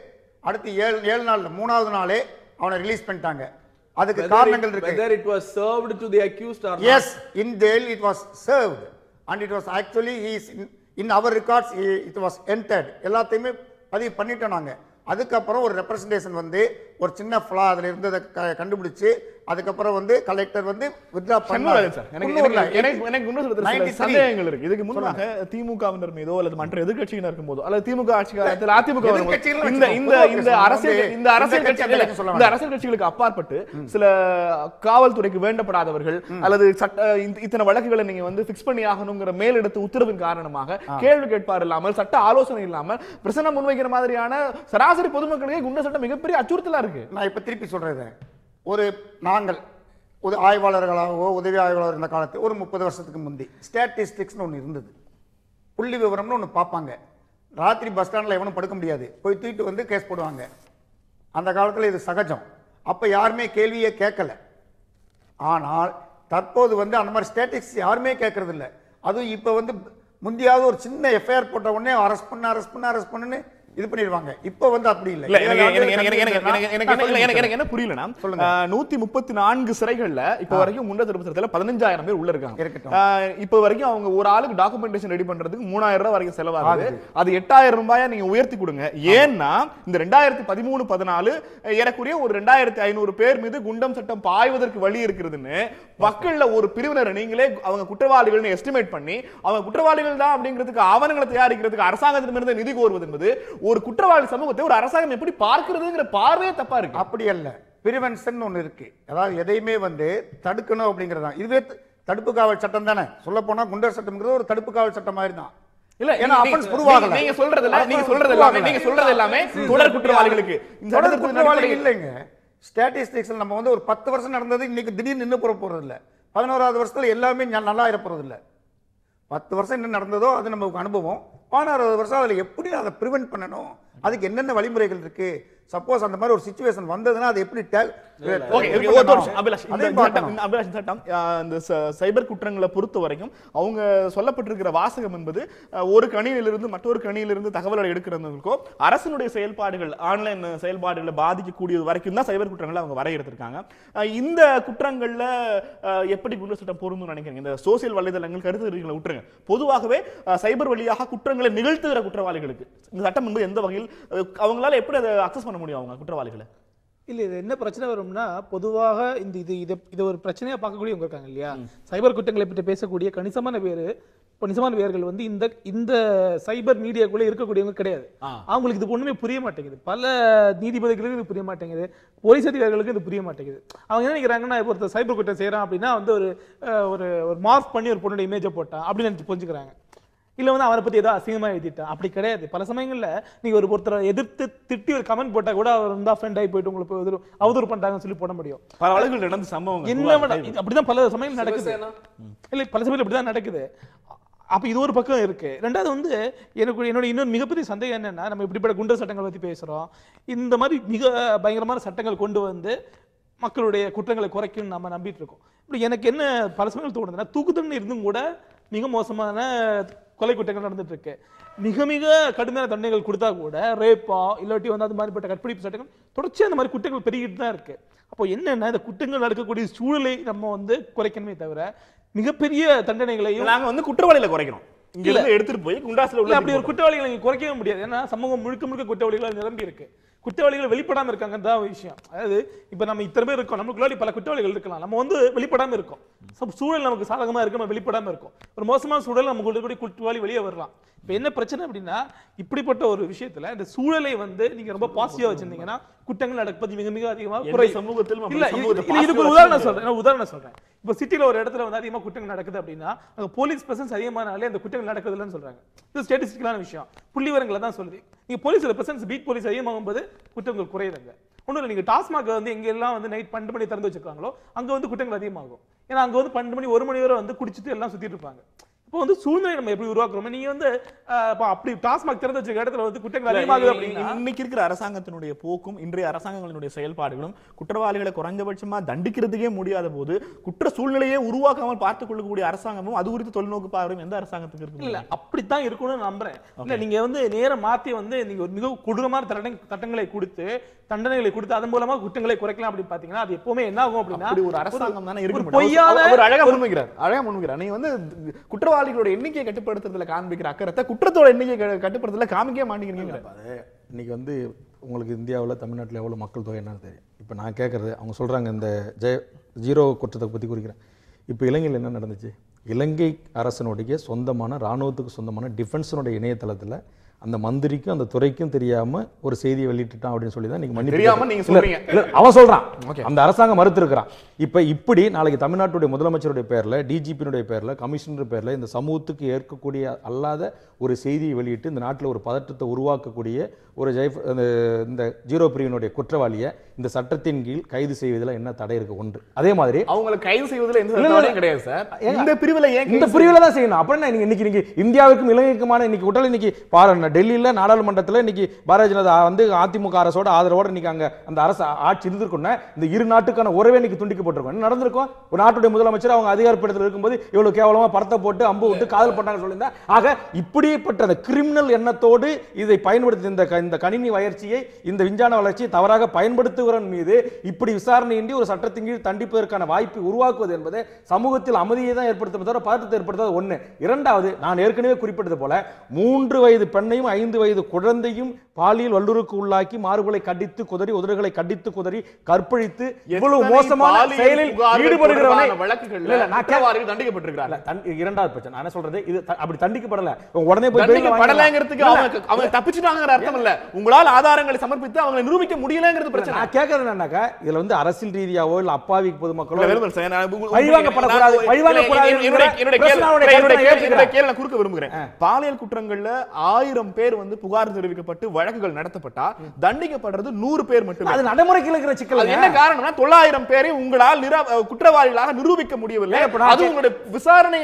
அடுத்து 7 நாள்ல 3வது நாளே அவனை ரிலீஸ் பண்ணிட்டாங்க. அதுக்கு காரணங்கள் இருக்கு. whether it was served to the accused or not. Yes, in jail it was served and it was actually in our records it was entered. எல்லாத்தையுமே பதிவு பண்ணிட்டோம் நாங்க. அதுக்கப்புறம் ஒரு ரெப்ரசன்டேஷன் வந்து ஒரு சின்ன ஃப்ளா அதுல இருந்ததை கண்டுபிடிச்சு அதுக்கப்புறம் வந்து கலெக்டர் வந்து வித்ட்ரா பண்ணாரு சார். எனக்கு இன்னும் சில சந்தேகங்கள் இருக்கு. இதுக்கு முன்னாக திமுகவினர் மீதோ அல்லது மற்ற எதிர்க்கட்சியினர் இருக்கும்போதோ அல்லது திமுக ஆட்சி காலத்தில் அதிமுக இந்த அரசியல் கட்சிகளுக்கு அப்பாற்பட்டு சில காவல்துறைக்கு வேண்டப்படாதவர்கள் அல்லது இத்தனை வழக்குகளை நீங்க வந்து பிக்ஸ் பண்ணி ஆகணுங்கிற மேலெடுத்து உத்தரவின் காரணமாக கேள்வி கேட்பார் இல்லாமல் சட்ட ஆலோசனை இல்லாமல் பிரச்சனை முன்வைக்கிற மாதிரியான சராசரி பொதுமக்களுக்கு குண்டர் சட்டம் மிகப்பெரிய அச்சுறுத்தலா இருக்கு. நான் இப்ப திருப்பி சொல்றேன், நாங்கள் ஆய்வாளர்களாகவோ உதவி ஆய்வாளர் இருந்த காலத்தில் ஒரு 30 வருஷத்துக்கு முந்தி ஸ்டாட்டிஸ்டிக்ஸ்னு ஒன்று இருந்தது. புள்ளி விவரம்னு ஒன்று பார்ப்பாங்க. ராத்திரி பஸ் ஸ்டாண்டில் எவனும் படுக்க முடியாது, போய் தூக்கிட்டு வந்து கேஸ் போடுவாங்க. அந்த காலத்தில் இது சகஜம். அப்போ யாருமே கேள்வியே கேட்கல. ஆனால் தற்போது வந்து அந்த மாதிரி ஸ்டாட்டிஸ்டிக்ஸ் யாருமே கேட்கறது இல்லை. அதுவும் இப்போ வந்து முந்தியாவது ஒரு சின்ன எஃப்ஐஆர் போட்ட உடனே அரெஸ்ட் பண்ணுன்னு இது பண்ணிடுவாங்க. இப்ப வந்து அப்படி இல்ல. எனக்கு என்ன புரியலனா 134 சிறைகள்ல இப்ப வரைக்கும் குண்டர் தடுப்பு சட்டத்துல 15000 பேர் உள்ள இருக்காங்க. இப்ப வரைக்கும் அவங்க ஒரு ஆளுக்கு டாக்குமெண்டேஷன் ரெடி பண்றதுக்கு 3000 ரூபாய் வரைக்கும் செலவாகுது. அது 8000 ரூபாயா நீங்க உயர்த்தி கொடுங்க. ஏன்னா இந்த 2013-14 ஏறக்குறைய ஒரு 2500 பேர் மீது குண்டம் சட்டம் பாய்வதற்கு வழி இருக்கிறதுன்னு மக்கள்ல ஒரு பிரிவினர் நீங்களே அவங்க குற்றவாளிகள் எஸ்டிமேட் பண்ணி அவங்க குற்றவாளிகள் தான் அப்படிங்கிறதுக்கு ஆவணங்களை தயாரிக்கிறதுக்கு அரசாங்கத்திடமிருந்து நிதி கோருவது என்பது ஒரு குற்றவாளி சமூகத்தை ஒரு அரசாங்கம் எப்படி பார்க்கிறதுங்கிற பார்வையே தப்பா இருக்கு. அப்படி அல்ல, பிரிவென்ஷன் ஒன்னு இருக்கு. அதாவது எதையுமே வந்து தடுக்கணும் அப்படிங்கறதா. இதுவே தடுப்பு காவல் சட்டம் தானே. சொல்ல போனா குண்டர் சட்டம்ங்கிறது ஒரு தடுப்பு காவல் சட்டம் மாதிரி தான். இல்ல ஏன்னா ஆஃபென்ஸ் புருவாகல. நீங்க சொல்றது எல்லாமே தொடர் குற்றவாளிகளுக்கு. இந்த தொடர் குற்றவாளிகள் இல்லைங்க. ஸ்டாட்டிஸ்டிக்ஸ்ல நம்ம வந்து ஒரு 10 வருஷம் நடந்தது இன்னைக்கு திடீர்னு நின்னு போறது இல்ல. 11வது வருஷத்துல எல்லாமே நல்லா இருக்க போறது இல்ல. 10 வருஷம் என்ன நடந்ததோ அது நமக்கு அனுபவம். 16வது வருஷம் அதில் எப்படி அதை ப்ரிவென்ட் பண்ணணும், அதுக்கு என்னென்ன வழிமுறைகள் இருக்கு. சப்போஸ் அந்த மாதிரி ஒரு சிச்சுவேஷன் வந்ததுன்னா அது எப்படி சைபர் குற்றங்களை பொறுத்த வரைக்கும் அவங்க சொல்லப்பட்டிருக்கிற வாசகம் என்பது ஒரு கணினியிலிருந்து மற்றொரு கணினியிலிருந்து தகவல்களை எடுக்கிறவங்களுக்கோ அரசினுடைய செயல்பாடுகள் ஆன்லைன் செயல்பாடுகளை பாதிக்கக்கூடியது வரைக்கும் தான் சைபர் குற்றங்களை அவங்க வரையறுத்திருக்காங்க. இந்த குற்றங்கள்ல எப்படி குண்டர் சட்டம் பொருந்தும் நினைக்கிறீங்க? இந்த சோசியல் வலைதளங்கள் கருத்துக்களை விட்டுருங்க. பொதுவாகவே சைபர் வழியாக குற்றங்களை நிகழ்த்துகிற குற்றவாளிகளுக்கு இந்த சட்டம் என்பது எந்த வகையில் அவங்களால எப்படி அதை அக்சஸ் பண்ண முடியும் அவங்க குற்றவாளிகளை? இல்ல இது என்ன பிரச்சனை வரும்னா பொதுவாக இந்த இது ஒரு பிரச்சனையா பார்க்கக்கூடியவங்க இருக்காங்க இல்லையா. சைபர் குற்றங்களை பற்றி பேசக்கூடிய கணிசமான பேர்கள் வந்து இந்த சைபர் மீடியாக்குள்ள இருக்கக்கூடியவங்க கிடையாது. அவங்களுக்கு இது ஒண்ணுமே புரிய மாட்டேங்குது. பல நீதிபதிகளுக்கு இது புரிய மாட்டேங்குது, போலீஸ் அதிகாரிகளுக்கு இது புரிய மாட்டேங்குது. அவங்க என்ன நினைக்கிறாங்கன்னா ஒருத்தர் சைபர் குற்றம் செய்யறான் அப்படின்னா வந்து ஒரு மார்க் பண்ணி ஒரு பொண்ணுடைய இமேஜை போட்டான் அப்படின்னு நினைச்சு புரிஞ்சுக்கிறாங்க. இல்ல வந்து அவரை பத்தி ஏதோ அசிங்கமா எழுதிட்டான். அப்படி கிடையாது. பல சமயங்கள்ல நீங்க ஒருத்தரை எதிர்த்து திட்டி ஒரு கமெண்ட் போட்டா கூட அவர் வந்து அஃபெண்ட் ஆகி போயிட்டு உங்களுக்கு அவதூறு பண்றாங்கன்னு சொல்லி போட முடியும். பல வழக்குகள் நடந்த சம்பவம் என்ன அப்படிதான் பல சமயங்கள் நடக்குது. இல்ல பல சமயங்கள் இப்படிதான் நடக்குது. அப்ப இது ஒரு பக்கம் இருக்கு. ரெண்டாவது வந்து என்னோட இன்னொரு மிகப்பெரிய சந்தேகம் என்னன்னா, நம்ம இப்படிப்பட்ட குண்டர் சட்டங்கள் பத்தி பேசுறோம். இந்த மாதிரி மிக பயங்கரமான சட்டங்கள் கொண்டு வந்து மக்களுடைய குற்றங்களை குறைக்கும் நம்ம நம்பிட்டு இருக்கோம். இப்படி எனக்கு என்ன பல சமயங்கள் தோணுதுன்னா, தூக்கு தண்டனை இருந்தும் கூட மிக மோசமான கொலை குற்றங்கள் நடந்துட்டு இருக்கு. மிக மிக கடுமையான தண்டனைகள் கொடுத்தா கூட ரேப்பா இல்லாட்டி வந்து அது மாதிரிப்பட்ட கற்பழிப்பு சட்டங்கள் தொடர்ச்சியாக அந்த மாதிரி குற்றங்கள் பெருகிட்டு தான் இருக்கு. அப்போ என்னன்னா, இந்த குற்றங்கள் நடக்கக்கூடிய சூழலை நம்ம வந்து குறைக்கணுமே தவிர மிகப்பெரிய தண்டனைகளையும் நாங்க வந்து குற்றவாளிகளை குறைக்கிறோம். இங்க இருந்து எடுத்துட்டு போய் குண்டாஸ்ல உள்ள அப்படி ஒரு குற்றவாளிகளை நீங்க குறைக்கவே முடியாது. ஏன்னா சமூகம் முழுக்க முழுக்க குற்றவாளிகள் நிரம்பி இருக்கு. குற்றவாளிகள் வெளிப்படாம இருக்காங்க தான் விஷயம். அதாவது இப்ப நம்ம இத்தனை பேர் இருக்கோம், நமக்குள்ளாடி பல குற்றவாளிகள் இருக்கலாம். நம்ம வந்து வெளிப்படாம இருக்கோம். சூழல் நமக்கு சாதகமா இருக்கு, நம்ம வெளிப்படாம இருக்கும். ஒரு மோசமான சூழல் நமக்கு குற்றவாளி வெளியே வரலாம். இப்ப என்ன பிரச்சனை அப்படின்னா, இப்படிப்பட்ட ஒரு விஷயத்துல இந்த சூழலை வந்து நீங்க ரொம்ப பாசிட்டிவா வச்சிருந்தீங்கன்னா குற்றங்கள் நடப்பது மிக மிக அதிகமா குறை. சமூகத்தில் இல்ல இதுக்கு ஒரு உதாரணம் சொல்றேன். இப்ப சிட்டில ஒரு இடத்துல வந்து அதிகமா குற்றங்கள் நடக்குது அப்படின்னா அங்க போலீஸ் பிரசன்ஸ் அதிகமானாலே அந்த குற்றங்கள் நடக்குது இல்லைன்னு சொல்றாங்க. இது ஸ்டாட்டிஸ்டிக்கலான விஷயம், புள்ளிவிவரங்களை தான் சொல்லுது. நீங்க போலீஸ் பிரசன்ஸ் பீட் போலீஸ் அதிகமாகும் போது குற்றங்கள் குறையுதுங்க. ஒன்றும் இல்லை, நீங்க டாஸ்மாக் வந்து எங்க எல்லாம் வந்து நைட் 12 மணி திறந்து வச்சிருக்காங்களோ அங்க வந்து குற்றங்கள் அதிகமாகும். ஏன்னா அங்க வந்து 12 மணி 1 மணி வரை வந்து குடிச்சிட்டு எல்லாம் சுத்திட்டு இருப்பாங்க. இப்போ வந்து சூழ்நிலை நம்ம எப்படி உருவாக்குறோம்? நீங்க வந்து அப்படி டாஸ்மாக் திறந்து வச்சிருக்க இடத்துல வந்து குற்றங்கள் அதிகமாகுது அப்படின்னா இன்னைக்கு இருக்கிற அரசாங்கத்தினுடைய போக்கும் இன்றைய அரசாங்கங்களினுடைய செயல்பாடுகளும் குற்றவாளிகளை குறைஞ்சபட்சமா தண்டிக்கிறதுக்கே முடியாத போது குற்ற சூழ்நிலையே உருவாக்காமல் பார்த்துக் கொள்ளக்கூடிய அரசாங்கமும் அது குறித்து தொலைநோக்கு பார்வையும் எந்த அரசாங்கத்துக்கு இருக்கு? இல்ல அப்படித்தான் இருக்கணும்னு நம்புறேன். இல்ல நீங்க வந்து நேரம் மாத்தி வந்து நீங்க ஒரு மிக கொடூரமான சட்டங்களை கொடுத்து தண்டனைகளை கொடுத்து அதன் மூலமா குற்றங்களை குறைக்கலாம் அப்படின்னு பாத்தீங்கன்னா அது எப்பவுமே என்ன ஆகும் அப்படின்னா ஒரு அரசாங்கம் தானே இருக்கு. பொய்யான அழகா முன்வைக்கிறார். நீங்க வந்து குற்றவாளிகளோட எண்ணிக்கையை கட்டுப்படுத்துறதுல காண்பிக்கிற அக்கறத்தை குற்றத்தோட எண்ணிக்கை கட்டுப்படுத்துறதுல காமிக்கவே மாட்டேங்கிறீங்க. இன்னைக்கு வந்து உங்களுக்கு இந்தியாவில் தமிழ்நாட்டில் எவ்வளோ மக்கள் தொகை என்னன்னு தெரியும். இப்போ நான் கேட்குறது அவங்க சொல்கிறாங்க இந்த ஜீரோ குற்றத்தை பற்றி குறிக்கிறேன். இப்போ இலங்கையில் என்ன நடந்துச்சு? இலங்கை அரசனுடைய சொந்தமான இராணுவத்துக்கு சொந்தமான டிஃபென்ஸனுடைய இணையதளத்தில் அந்த மந்திரிக்கும் அந்த துறைக்கும் தெரியாம ஒரு செய்தியை வெளியிட்டுட்டான் அப்படின்னு சொல்லி தான் நீங்க மன்னிப்பு அவன் சொல்றான். அந்த அரசாங்கம் மறுத்திருக்கிறான். இப்படி நாளைக்கு தமிழ்நாட்டுடைய முதலமைச்சருடைய பேர்ல, டிஜிபியினுடைய பேர்ல, கமிஷனர் பேர்ல இந்த சமூகத்துக்கு ஏற்கக்கூடிய அல்லாத ஒரு செய்தியை வெளியிட்டு இந்த நாட்டில் ஒரு பதற்றத்தை உருவாக்கக்கூடிய ஒரு இந்த ஜீரோ பிரிவினுடைய குற்றவாளியை இந்த சட்டத்தின் கீழ் கைது செய்வதில் என்ன தடை இருக்கு? ஒன்று. அதே மாதிரி அவங்களை கைது செய்வதில் எந்த தடையும் கிடையாது சார். இந்த பிரிவில் தான் செய்யணும். அப்புறம் இன்னைக்கு இந்தியாவுக்கும் இலங்கைக்குமான இன்னைக்கு உடல் இன்னைக்கு பாருங்க டெல்லியில நாடாளுமன்றத்தில் இன்னைக்கு பாரதிய ஜனதா வந்து அதிமுக அரசோட ஆதரவோட இன்னைக்கு அங்க அந்த அரசு ஆட்சி இருந்திருக்குன்னா இந்த இரு நாட்டுக்கான உறவே இன்னைக்கு துண்டிக்கப்பட்டிருக்கும். என்ன நடந்திருக்கும்? ஒரு நாட்டுடைய முதலமைச்சர் அவங்க அதிகாரப்படத்தில் இருக்கும்போது இவ்வளவு கேவலமா படத்தை போட்டு அம்பு விட்டு காதல் பண்ணாங்க சொல்லியிருந்தா. ஆக இப்படிப்பட்ட அந்த கிரிமினல் எண்ணத்தோடு இதை பயன்படுத்தி இந்த கணினி வளர்ச்சியை இந்த விஞ்ஞான வளர்ச்சியை தவறாக பயன்படுத்துகிறவன் மீது இப்படி விசாரணையின்றி ஒரு சட்டத்தின் கீழ் தண்டிப்பதற்கான வாய்ப்பை உருவாக்குவது என்பது சமூகத்தில் அமைதியை தான் ஏற்படுத்தும் தவிர பதற்றத்தை ஏற்படுத்தாது. ஒண்ணு. இரண்டாவது, நான் ஏற்கனவே குறிப்பிட்டது போல 3 வயது பெண்ணையும் 5 வயது குழந்தையும் பாலியல் வல்லுறவுக்கு உள்ளாக்கி மார்புகளை கடித்து குதறி உதடுகளை கடித்து குதறி கற்பழித்து இவ்வளவு மோசமான செயலில் ஈடுபடுகிறவனை தண்டிக்கப்பட்டிருக்கிறார். இரண்டாவது பிரச்சனை நான் சொல்றது இது அப்படி தண்டிக்கப்படல. உடனே போய் அவங்க தப்பிச்சுட்டாங்கற அர்த்தம் இல்ல. உங்களால் ஆதாரங்களை சமர்ப்பித்து அவங்களை நிரூபிக்க முடியலங்கிறது பிரச்சனை. நான் கேக்குறது என்னன்னாக்கா இதுல வந்து அரசியல் ரீதியாவோ இல்ல அப்பாவி பொதுமக்களோ பழிவாங்கப்படக்கூடாது. என்னுடைய கேள்வி நான் குறுக்க விரும்புகிறேன். பாலியல் குற்றங்கள்ல 1000 பேர் வந்து புகார் தெரிவிக்கப்பட்டு வழக்குகள் நடத்தப்பட்டா தண்டிக்கப்படுறது 100 பேர் மட்டுமே. அது நடைமுறைக்கு இருக்கிற சிக்கல். என்ன காரணம்னா 900 பேரை உங்களால் குற்றவாளிகளாக நிரூபிக்க முடியவில்லை. அது உங்களுடைய விசாரணை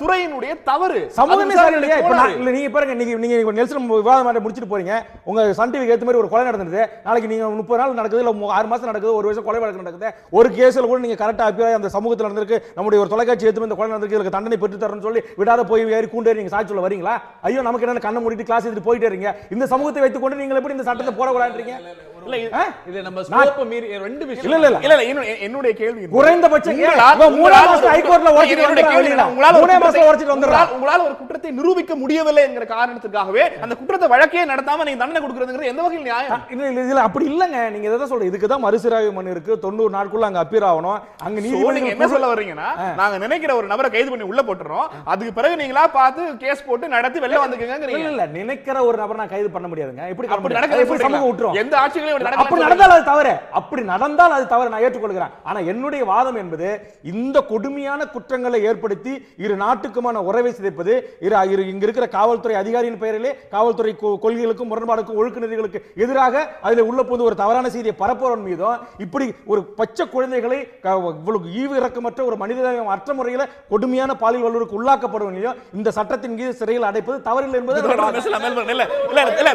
துறையினுடைய தவறு. சமூகமே சரியில்லையா? இப்ப இல்ல நீங்க பாருங்க, நீங்க நெல்சன் விவாதம் முடிச்சிட்டு போறீங்க. உங்க சன் டிவிக்கு ஏத்த மாதிரி ஒரு கொலை நடந்தது. நாளைக்கு நீங்க 30 நாள் நடக்குது இல்ல 6 மாசம் நடக்குது, 1 வருஷம் கொலை வழக்கு நடக்குது. ஒரு கேஸ்ல கூட நீங்க கரெக்டா அபிப்பிராயம் அந்த சமூகத்தில் நடந்திருக்கு, நம்முடைய ஒரு தொலைக்காட்சி ஏத்து இந்த கொலை நடந்திருக்கு, இதுக்கு தண்டனை பெற்று தரணும்னு சொல்லி விடாத போய் ஏறி கூண்டேறி நீங்க சாட்சி சொல்ல வரீங்களா? ஐயோ நமக்கு என்ன கண்ணை மூடிட்டு கிளாஸ் எடுத்து போயிட்டே இருக்கீங்க. இந்த சமூகத்தை வைத்துக் கொண்டு நீங்க எப்படி இந்த சட்டத்தை போடக்கூடாதுன்றீங்க? இல்ல நம்ம ஸ்கோப் மீறி ரெண்டு விஷயம். இல்ல என்னுடைய கேள்வி குறைந்தபட்சம் மூணாம் மாசம் ஹைகோர்ட்ல உங்களால ஒரு குற்றத்தை நிரூபிக்க முடியவில்லை என்கிற காரணத்துக்காகவே அந்த குற்றத்தை வழக்கே நடத்தாம நீங்க தண்டனை கொடுக்கறதுங்கிறது எந்த வகையில் நியாயம்? இதுல அப்படி இல்லங்க. நீங்க எதை சொல்றீங்க? இதுக்கு தான் மறுசீராய்வு மனு இருக்கு. 90 நாட்களுக்குள்ள அங்க அப்பீர் ஆகணும். அங்க நீதிபதி என்ன சொல்ல வர்றீங்கன்னா, நாங்க நினைக்கிற ஒரு நபரை கைது பண்ணி உள்ள போட்டுறோம், அதுக்கு பிறகு நீங்களா பார்த்து கேஸ் போட்டு நடத்தி வெளில வந்துக்கங்கங்கறீங்க. இல்ல நினைக்கிற ஒரு நபரை நான் கைது பண்ண முடியாதுங்க. இப்படி அப்படி நடக்குது. சமூகம் விட்டுரும். எந்த ஆட்சிகளையும் அப்படி நடந்தால் அது தவறு, அப்படி நடந்தால் அது தவறு, நான் ஏற்றுக்கொள்கிறேன். ஆனா என்னுடைய வாதம் என்பது இந்த கொடுமையான குற்றங்களை ஏற்படுத்தி இரு நாட்டுக்குமான உறவை சிதைப்பது, இங்க இருக்கிற காவல்துறை அதிகாரியின் பெயரிலே காவல்துறை கொள்கைகளுக்கும் முரண்பாடுக்கும் ஒழுக்க நெறிகளுக்கு எதிராக அதில் உள்ள போது ஒரு தவறான செய்தியை பரப்புவதன் மீதும் இப்படி ஒரு பச்சை குழந்தைகளை இவ்வளவு ஈவு இறக்கமற்ற ஒரு மனிதநேயம் அற்ற முறையில் கொடுமையான பாலியல் வல்லுறவுக்கு உள்ளாக்கப்படுவதையும் இந்த சட்டத்தின் கீழ் சிறையில் அடைப்பது தவறில்லை என்பது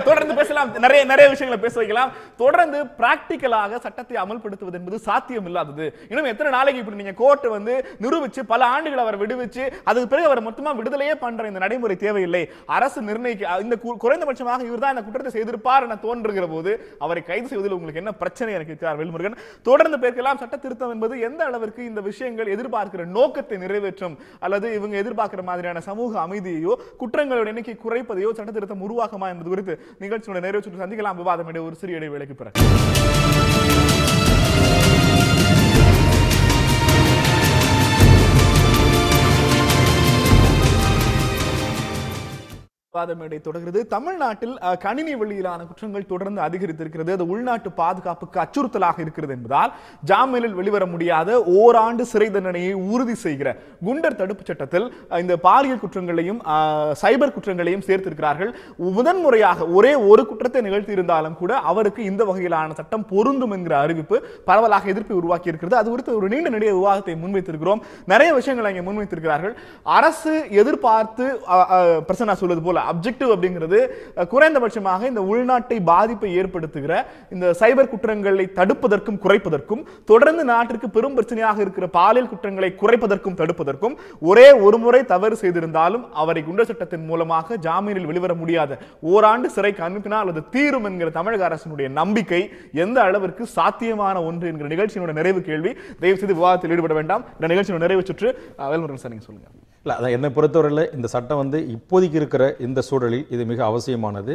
தொடர்ந்து பேசலாம். நிறைய விஷயங்களை பேச வைக்கலாம். தொடர்ந்து பிராக்டிகலாக சட்டத்தை அமல்படுத்துவது என்பது சாத்தியம் இல்லாதது. இன்னும் எத்தனை நாளைக்கு இப்படி நீங்க கோர்ட் வந்து நிரூபிச்சு பல ஆண்டுகள் அவர் விடுவிச்சு அதுக்கு பிறகு அவர் மொத்தமா விடுதலையே பண்ற இந்த நடைமுறை தேவையில்லை. அரசு நிர்ணயிக்க இந்த குறைந்தபட்சமாக இவர் தான் இந்த குற்றத்தை செய்திருப்பார் என தோன்றுகிற போது அவரை கைது செய்வதில் உங்களுக்கு என்ன பிரச்சனை எனக்கு இருக்கிறார் வேல்முருகன். தொடர்ந்து பேசலாம். சட்ட திருத்தம் என்பது எந்த அளவிற்கு இந்த விஷயங்கள் எதிர்பார்க்கிற நோக்கத்தை நிறைவேற்றும் அல்லது இவங்க எதிர்பார்க்கிற மாதிரியான சமூக அமைதியையோ குற்றங்களோட எண்ணிக்கை குறைப்பதையோ சட்ட திருத்தம் உருவாக்குமா என்பது குறித்து நிகழ்ச்சியோட நிறைவு சுற்று சந்திக்கலாம். விவாதம் ஒரு சிறிய இடைவேளைக்கு பிறகு. தொடர்கிறது. தமிழ்நாட்டில் கணினி வழியிலான குற்றங்கள் தொடர்ந்து அதிகரித்திருக்கிறது. அது உள்நாட்டு பாதுகாப்புக்கு அச்சுறுத்தலாக இருக்கிறது என்பதால் ஜாமீனில் வெளிவர முடியாத ஓராண்டு சிறை தண்டனையை உறுதி செய்கிற குண்டர் தடுப்பு சட்டத்தில் இந்த பாலியல் குற்றங்களையும் சைபர் குற்றங்களையும் சேர்த்திருக்கிறார்கள். முதன்முறையாக ஒரே ஒரு குற்றத்தை நிகழ்த்தி இருந்தாலும் கூட அவருக்கு இந்த வகையிலான சட்டம் பொருந்தும் என்கிற அறிவிப்பு பரவலாக எதிர்ப்பை உருவாக்கி இருக்கிறது. அது குறித்து ஒரு நீண்ட நெடிய விவாதத்தை முன்வைத்திருக்கிறோம். நிறைய விஷயங்களை இங்கே முன்வைத்திருக்கிறார்கள். அரசு எதிர்பார்த்து பிரசன்னா சொல்வது போல அப்ஜெக்டிவ் அப்படிங்கிறது குறைந்தபட்சமாக இந்த உள்நாட்டை பாதிப்பை ஏற்படுத்துகிற இந்த சைபர் குற்றங்களை தடுப்பதற்கும் குறைப்பதற்கும், தொடர்ந்து நாட்டிற்கு பெரும் பிரச்சனையாக இருக்கிற பாலியல் குற்றங்களை குறைப்பதற்கும் தடுப்பதற்கும் ஒரே ஒரு முறை தவறு செய்திருந்தாலும் அவரை குண்டர் சட்டத்தின் மூலமாக ஜாமீனில் வெளிவர முடியாத ஓராண்டு சிறைக்கு அனுப்பினால் அது தீரும் என்கிற தமிழக அரசினுடைய நம்பிக்கை எந்த அளவிற்கு சாத்தியமான ஒன்று என்கிற நிகழ்ச்சியினுடைய நிறைவு கேள்வி. தயவு செய்து விவாதத்தில் ஈடுபட வேண்டாம். இந்த நிகழ்ச்சியோட நிறைவு சுற்று வேல்முருகன் சார் நீங்க சொல்லுங்க. இல்லை, அதான் என்னை பொறுத்தவரையில் இந்த சட்டம் வந்து இப்போதைக்கு இருக்கிற இந்த சூழலில் இது மிக அவசியமானது,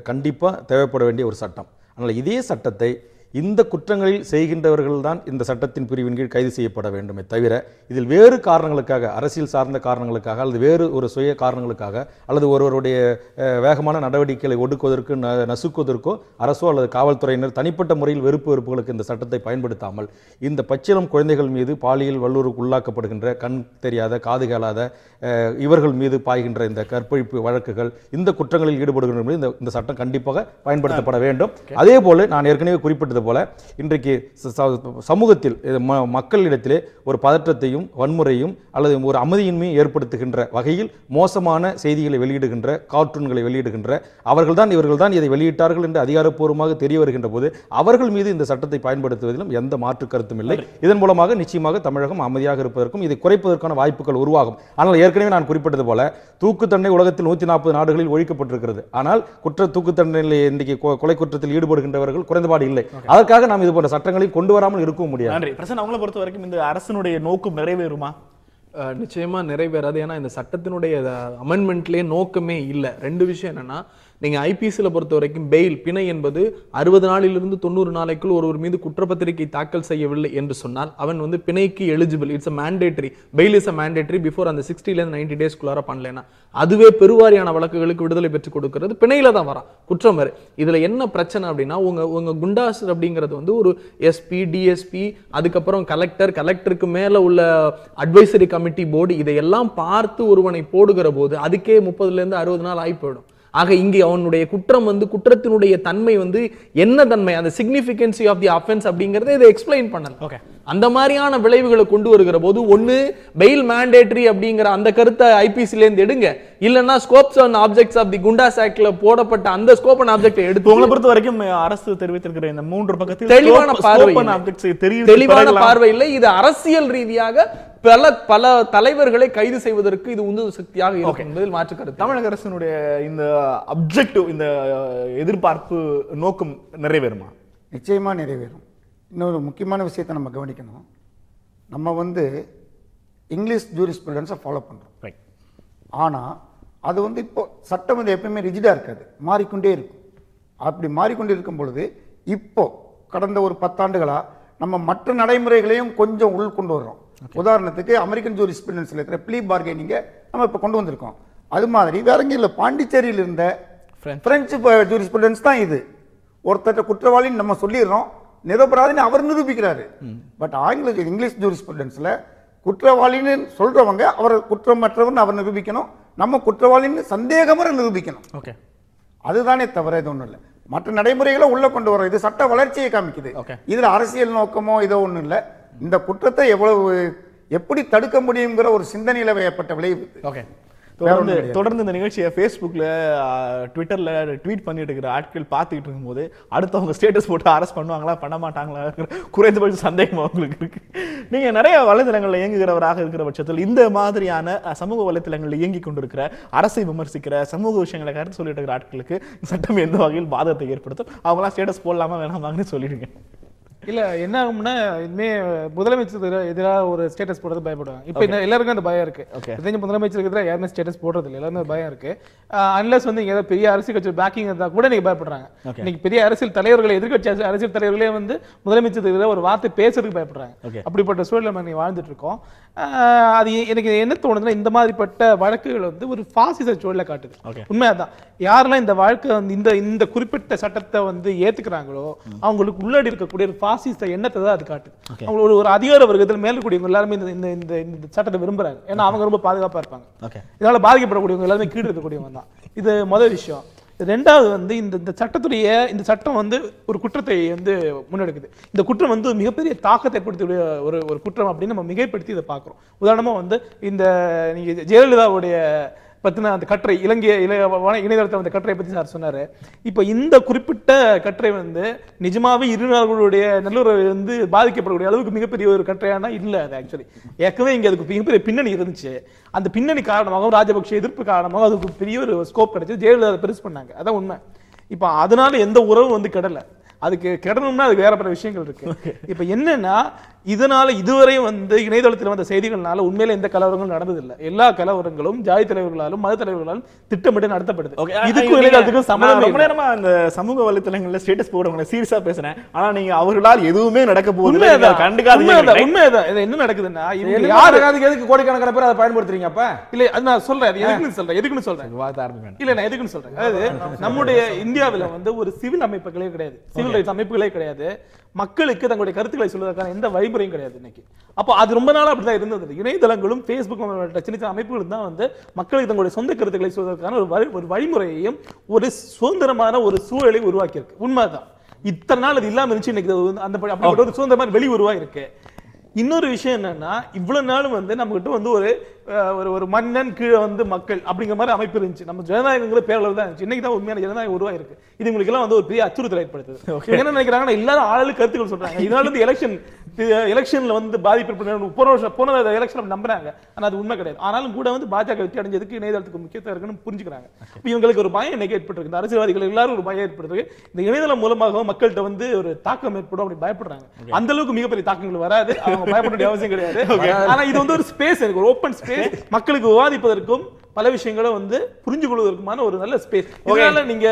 கண்டிப்பாக தேவைப்பட வேண்டிய ஒரு சட்டம். அதனால் இதே சட்டத்தை இந்த குற்றங்களில் செய்கின்றவர்கள் தான் இந்த சட்டத்தின் பிரிவின் கீழ் கைது செய்யப்பட வேண்டுமே தவிர இதில் வேறு காரணங்களுக்காக, அரசியல் சார்ந்த காரணங்களுக்காக அல்லது வேறு ஒரு சுய காரணங்களுக்காக அல்லது ஒருவருடைய வேகமான நடவடிக்கைகளை ஒடுக்குவதற்கு நசுக்குவதற்கோ அரசோ அல்லது காவல்துறையினர் தனிப்பட்ட முறையில் வெறுப்புகளுக்கு இந்த சட்டத்தை பயன்படுத்தாமல் இந்த பச்சிளம் குழந்தைகள் மீது பாலியல் வல்லுறவுக்கு உள்ளாக்கப்படுகின்ற கண் தெரியாத காது கேளாத இவர்கள் மீது பாய்கின்ற இந்த கற்பழிப்பு வழக்குகள், இந்த குற்றங்களில் ஈடுபடுகின்ற இந்த சட்டம் கண்டிப்பாக பயன்படுத்தப்பட வேண்டும். அதே போல நான் ஏற்கனவே குறிப்பிட்டது போல இன்றைக்கு சமூகத்தில் மக்களிடத்திலே ஒரு பதற்றத்தையும் வன்முறையும் அல்லது ஒரு அமைதியின்மையும் ஏற்படுத்துகின்ற வகையில் மோசமான செய்திகளை வெளியிடுகின்ற, கார்ட்டூன்களை வெளியிடுகின்ற அவர்கள்தான் இவர்கள்தான் இதை வெளியிட்டார்கள் என்று அதிகாரப்பூர்வமாக தெரிய வருகின்ற போது அவர்கள் மீது இந்த சட்டத்தை பயன்படுத்துவதிலும் எந்த மாற்று கருத்தும் இல்லை. இதன் மூலமாக நிச்சயமாக தமிழகம் அமைதியாக இருப்பதற்கும் இதை குறைப்பதற்கான வாய்ப்புகள் உருவாகும். ஆனால் ஏற்கனவே நான் குறிப்பிட்டது போல தூக்கு தண்டனை உலகத்தில் 140 நாடுகளில் ஒழிக்கப்பட்டிருக்கிறது. ஆனால் தூக்கு தண்டனையில் இன்றைக்கு கொலை குற்றத்தில் ஈடுபடுகின்றவர்கள் குறைந்தபாடு இல்லை. அதற்காக நாம் இது போன்ற சட்டங்களை கொண்டு வராமல் இருக்கவும் முடியாது. நன்றி. பிரசன்னா, உங்களை பொறுத்த வரைக்கும் இந்த அரசினுடைய நோக்கம் நிறைவேறுமா? நிச்சயமா நிறைவேறாது. ஏன்னா இந்த சட்டத்தினுடைய அமெண்ட்மெண்ட்லேயே நோக்கமே இல்லை. ரெண்டு விஷயம் என்னன்னா, நீங்க ஐபிசில பொறுத்த வரைக்கும் பெயில் பிணை என்பது 60 நாளிலிருந்து 90 நாளைக்குள் ஒருவர் மீது குற்றப்பத்திரிகை தாக்கல் செய்யவில்லை என்று சொன்னால் அவன் வந்து பிணைக்கு eligible. It's mandatory. Bail is mandatory before அந்த 60 90 டேஸ்க்குள்ளார பண்ணலன்னா அதுவே பெருவாரியான வழக்குகளுக்கு விடுதலை பெற்றுக் கொடுக்கிறது பிணையில தான் வரான் குற்றம் வேறு. இதுல என்ன பிரச்சனை அப்படின்னா, உங்க குண்டாஸ் அப்படிங்கிறது வந்து ஒரு எஸ்பி, டிஎஸ்பி, அதுக்கப்புறம் கலெக்டருக்கு மேல உள்ள அட்வைசரி கமிட்டி போர்டு, இதையெல்லாம் பார்த்து ஒருவனை போடுகிற போது அதுக்கே 30 இருந்து 60 நாள் ஆகி போயிடும். ஆக இங்கே அவனுடைய குற்றம் வந்து குற்றத்தினுடைய தன்மை வந்து என்ன தன்மை, அந்த சிக்னிஃபிகன்சி ஆஃப் தி அஃபென்ஸ் அப்படிங்கறதை இதை எக்ஸ்பிளைன் பண்ணல. ஓகே, அந்த மாதிரியான விளைவுகளை கொண்டு வருகிற போது ஒன்னு பெயில் மேண்டேட்டரி அப்படிங்கிற அந்த கருத்தை ஐபிசில இருந்து எடுங்க, இல்லன்னா scopes and objects of the Goondas ஆக்ட்ல போடப்பட்ட அந்த ஸ்கோப் அண்ட் ஆப்ஜெக்ட் எடுத்து. உங்களை பொறுத்த வரைக்கும் அரசு தெரிவித்திருக்கிற இந்த 3 பக்கத்தில் தெளிவான பார்வை இல்லை. இது அரசியல் ரீதியாக பல தலைவர்களை கைது செய்வதற்கு இது உந்து சக்தியாக இருக்கும் என்பதில் மாற்று கருத்து. தமிழக அரசினுடைய இந்த அப்ஜெக்டிவ், இந்த எதிர்பார்ப்பு நோக்கம் நிறைவேறுமா? நிச்சயமா நிறைவேறும். இன்னொரு முக்கியமான விஷயத்தை நம்ம கவனிக்கணும். நம்ம வந்து இங்கிலீஷ் ஜூரிஸ்ப்ருடன்ஸை ஃபாலோ பண்றோம். ஆனா அது வந்து இப்போ சட்டம் வந்து எப்பயுமே ரிஜிடா இருக்காது, மாறிக்கொண்டே இருக்கும். அப்படி மாறிக்கொண்டே இருக்கும் பொழுது இப்போ கடந்த ஒரு 10 ஆண்டுகளா நம்ம மற்ற நடைமுறைகளையும் கொஞ்சம் உள் கொண்டு வர்றோம். உதாரணத்துக்கு அமெரிக்கன் ஜூரிஸ்ப்ருடன்ஸ்ல இருக்கிற ப்ளீ பார்கெனிங்க நம்ம இப்போ கொண்டு வந்திருக்கோம். அது மாதிரி வேற எங்கேயும் இல்லை, பாண்டிச்சேரியில் இருந்த பிரெஞ்சு ஜூரிஸ்ப்ருடன்ஸ் தான் இது. ஒருத்தர் குற்றவாளின்னு நம்ம சொல்லிடுறோம், நிரபராதின்னு அவர் நிரூபிக்கிறாரு. பட் இங்கிலீஷ் ஜூரிஸ்ப்ருடென்ஸ்ல குற்றவாளின்னு சொல்றவங்க அவர் குற்றமற்றவர்னு அவர் நிரூபிக்கணும், நம்ம குற்றவாளின்னு சந்தேகமற நிரூபிக்கணும். ஓகே, அதுதானே தவிர இது ஒண்ணும் இல்லை. மற்ற நடைமுறைகளை உள்ள கொண்டு வரோம். இது சட்ட வளர்ச்சியை காமிக்குது. இதுல அரசியல் நோக்கமோ இதோ ஒண்ணும் இல்லை. இந்த குற்றத்தை எப்படி தடுக்க முடியுங்கிற ஒரு சிந்தனையில ஏற்பட்ட விளைவு. ஓகே, தொடர்ந்து இந்த நிகழ்ச்சியை ஃபேஸ்புக்கில் ட்விட்டரில் ட்வீட் பண்ணிட்டு இருக்கிற ஆட்கள் பார்த்துக்கிட்டு இருக்கும்போது அடுத்தவங்க ஸ்டேட்டஸ் போட்டு அரெஸ்ட் பண்ணுவாங்களா பண்ண மாட்டாங்களா குறைந்தபட்ச சந்தேகம் அவங்களுக்கு இருக்கு. நீங்கள் நிறைய வலைதளங்களில் இயங்குகிறவராக இருக்கிற பட்சத்தில் இந்த மாதிரியான சமூக வலைதளங்களில் இயங்கி கொண்டிருக்கிற அரசை விமர்சிக்கிற சமூக விஷயங்களை கருத்து சொல்லிட்டு இருக்கிற ஆட்களுக்கு சட்டம் எந்த வகையில் பாதகத்தை ஏற்படுத்தும்? அவங்களாம் ஸ்டேட்டஸ் போடலாமா வேணாமான்னு சொல்லிடுங்க. இல்ல என்ன ஆகும்னா இனிமே முதலமைச்சர் எதிராக ஒரு ஸ்டேட்டஸ் போடுறது பயப்படுவாங்க. இப்ப எல்லாருக்கும் அந்த பயம் இருக்கு. முதலமைச்சருக்கு எதிராக யாருமே ஸ்டேட்டஸ் போடுறது இல்லை, எல்லாருமே பயம் இருக்கு. அன்லஸ் வந்து இங்க ஏதாவது பெரிய அரசியல் கட்சி பேக்கிங் இருந்தா கூட நீங்க பயப்படுறாங்க. இன்னைக்கு பெரிய அரசியல் தலைவர்களை எதிர்கட்சி அரசியல் தலைவர்களே வந்து முதலமைச்சருக்கு எதிராக ஒரு வார்த்தை பேசுறதுக்கு பயப்படுறாங்க. அப்படிப்பட்ட சூழல் நம்ம வாழ்ந்துட்டு இருக்கோம். அது எனக்கு என்ன தோணுதுன்னா இந்த மாதிரிப்பட்ட வழக்குகள் வந்து ஒரு பாசிச சூழலை காட்டுது. உண்மையாதான் யாரெல்லாம் இந்த வாழ்க்கை வந்து இந்த குறிப்பிட்ட சட்டத்தை வந்து ஏத்துக்கிறாங்களோ அவங்களுக்கு உள்ளாடி இருக்கக்கூடிய ஒரு பாசிச எண்ணத்தை தான் அது காட்டுது. அவங்க ஒரு அதிகார வர்க்கத்தில் மேலக்கூடியவங்க எல்லாருமே இந்த சட்டத்தை விரும்புறாங்க. ஏன்னா அவங்க ரொம்ப பாதுகாப்பா இருப்பாங்க. இதனால பாதிக்கப்படக்கூடியவங்க எல்லாருமே கீழே இருக்கக்கூடியவங்க தான். இது முதல் விஷயம். ரெண்டாவது வந்து இந்த சட்டம் வந்து ஒரு குற்றத்தை வந்து முன்னெடுக்குது. இந்த குற்றம் வந்து மிகப்பெரிய தாக்கத்தை ஏற்படுத்தக்கூடிய ஒரு குற்றம் அப்படின்னு நம்ம மிகைப்படுத்தி இதை பார்க்கிறோம். உதாரணமா வந்து இந்த நீங்க ஜெயலலிதாவுடைய பத்தின அந்த கட்டுரை இணையதளத்தில் அந்த கட்டுரை பத்தி சார் சொன்னாரு. இப்ப இந்த குறிப்பிட்ட கட்டுரை வந்து நிஜமாவே இரு நாடுகளுடைய நல்லுறவு வந்து பாதிக்கப்படக்கூடிய அளவுக்கு மிகப்பெரிய ஒரு கட்டுரையானா இல்ல. அது ஆக்சுவலி ஏற்கனவே இங்க அதுக்கு மிகப்பெரிய பின்னணி இருந்துச்சு. அந்த பின்னணி காரணமாக ராஜபக்ஷ எதிர்ப்பு காரணமாக அதுக்கு பெரிய ஒரு ஸ்கோப் கிடைச்சு ஜெயலலிதா பெருசு பண்ணாங்க. அதான் உண்மை. இப்ப அதனால எந்த உறவும் வந்து கெடல. அதுக்கு கெடணும்னா அதுக்கு வேற பல விஷயங்கள் இருக்கு. இப்ப என்னன்னா இதனால இதுவரை வந்து இணையதளத்தில் வந்த செய்திகள்னால உண்மையில எந்த கலவரங்களும் நடந்ததில்லை. எல்லா கலவரங்களும் ஜாதி தலைவர்களாலும் மத தலைவர்களாலும் திட்டமிட்டு நடத்தப்படுது. இதுக்கும் இணையதளத்துக்கும் சம்பந்தம். ரொம்ப நேரமா அந்த சமூக வலைத்தளங்கள்ல ஸ்டேட்டஸ் போடுறவங்க சீரியஸா பேசுறேன். ஆனா நீங்க அவர்களால் எதுவுமே நடக்க போகுது கண்டுக்காதீங்க. உண்மைதான். என்ன நடக்குதுன்னா எதுக்கு கோடிக்கணக்கான பேர் அதை பயன்படுத்துறீங்க? அப்ப இல்ல அது நான் சொல்றேன். எதுக்குன்னு சொல்றேன். இல்ல நான் எதுக்குன்னு சொல்றேன். அதாவது நம்முடைய இந்தியாவில வந்து ஒரு சிவில் அமைப்புகளே கிடையாது, சிவில் ரைட்ஸ் அமைப்புகளே கிடையாது. மக்களுக்கு தங்களுடைய கருத்துக்களை சொல்வதற்கான எந்த வழிமுறையும் கிடையாது இன்னைக்கு. அப்போ அது ரொம்ப நாளா அப்படிதான் இருந்தது. இணையதளங்களும் பேஸ்புக் சின்ன சின்ன அமைப்புகளும் தான் வந்து மக்களுக்கு தங்களுடைய சொந்த கருத்துக்களை சொல்வதற்கான ஒரு வழிமுறையையும் ஒரு சுதந்திரமான ஒரு சூழலை உருவாக்கி இருக்கு. உண்மைதான். இத்தனை நாள் அது இல்லாம இருந்துச்சு. இன்னைக்கு அந்த அப்படிப்பட்ட ஒரு சுதந்திரமான வெளி உருவாகி இருக்கு. இன்னொரு விஷயம் என்னன்னா இவ்வளவு நாளும் வந்து நம்ம கிட்ட வந்து ஒரு மன்னன் கீழே வந்து மக்கள் அப்படிங்கிற மாதிரி அமைப்பு இருந்துச்சு. நம்ம ஜனநாயகங்கிற பேரளவு தான் இருந்துச்சு. இன்னைக்கு தான் உண்மையான ஜனநாயகம் உருவாயிருக்கு. இது உங்களுக்கு எல்லாம் வந்து ஒரு பெரிய அச்சுறுத்தல் ஏற்படுத்துது. என்ன நினைக்கிறாங்கன்னா எல்லாரும் ஆளு கருத்துக்கள் சொல்றாங்க. இதனால வந்து எலெக்ஷன்ல வந்து பாதிப்பு போன எலெக்ஷன் நம்புறாங்க. ஆனா அது உண்மை கிடையாது. ஆனாலும் கூட வந்து பாஜக வெற்றி அடைஞ்சதுக்கு இணையதளத்துக்கு முக்கியத்துவம் இருக்குன்னு புரிஞ்சுக்கிறாங்க. இவங்களுக்கு ஒரு பயம் இன்னைக்கு ஏற்பட்டிருக்கு. இந்த அரசியல்வாதிகள் எல்லாரும் ஒரு பயம் ஏற்படுறது இந்த இணையதளம் மூலமாக மக்கள்கிட்ட வந்து ஒரு தாக்கம் ஏற்படும் அப்படி பயப்படுறாங்க. அந்த அளவுக்கு மிகப்பெரிய தாக்கங்கள் வராது. அவங்க பயப்பட வேண்டிய அவசியம் கிடையாது. ஆனா இது வந்து ஒரு ஸ்பேஸ், ஒரு ஓப்பன் ஸ்பேஸ், மக்களுக்கு விவாதிப்பதற்கும் பல விஷயங்களும் வந்து புரிஞ்சு கொள்வதற்குமான ஒரு நல்ல ஸ்பேஸ். இதனால நீங்க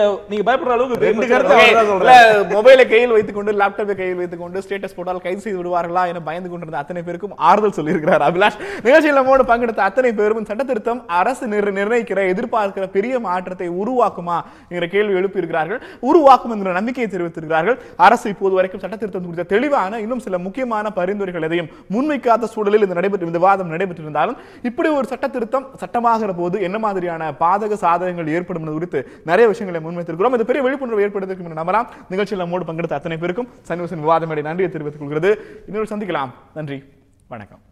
பயப்படுற அளவுக்கு ரெண்டு கருத்து மொபைலை கையில் வைத்துக் கொண்டு லேப்டாப்பை கையில் வைத்துக் கொண்டு ஸ்டேட்டஸ் போட்டால் கைது செய்து விடுவார்களா என பயந்து கொண்டிருந்த அத்தனை பேருக்கும் ஆறுதல் சொல்லியிருக்கிறார் அபிலாஷ். நிகழ்ச்சியில் நம்மோடு பங்கெடுத்த அத்தனை பேரும் சட்ட திருத்தம் அரசு நிர்ணயிக்கிற எதிர்பார்க்கிற பெரிய மாற்றத்தை உருவாக்குமா என்கிற கேள்வி எழுப்பி இருக்கிறார்கள். உருவாக்கும் என்கிற நம்பிக்கையை தெரிவித்திருக்கிறார்கள். அரசு இப்போது வரைக்கும் சட்ட திருத்தம் குறித்த தெளிவான இன்னும் சில முக்கியமான பரிந்துரைகள் எதையும் முன்வைக்காத சூழலில் இந்த விவாதம் நடைபெற்றிருந்தாலும் இப்படி ஒரு சட்ட திருத்தம் சட்டமாகிற போது என்ன மாதிரியான பாதக சாதகங்கள் ஏற்படும் என்பது குறித்து நிறைய விஷயங்களை முன்வைத்திருக்கிறோம். இது பெரிய விழிப்புணர்வு ஏற்படுத்திருக்கும் நம்பலாம். நிகழ்ச்சியில் நம்மோடு பங்கெடுத்த அத்தனை பேருக்கும் சன் நியூஸின் விவாத மேடை நன்றியை தெரிவித்துக் கொள்கிறது. இன்னொரு சந்திக்கலாம். நன்றி, வணக்கம்.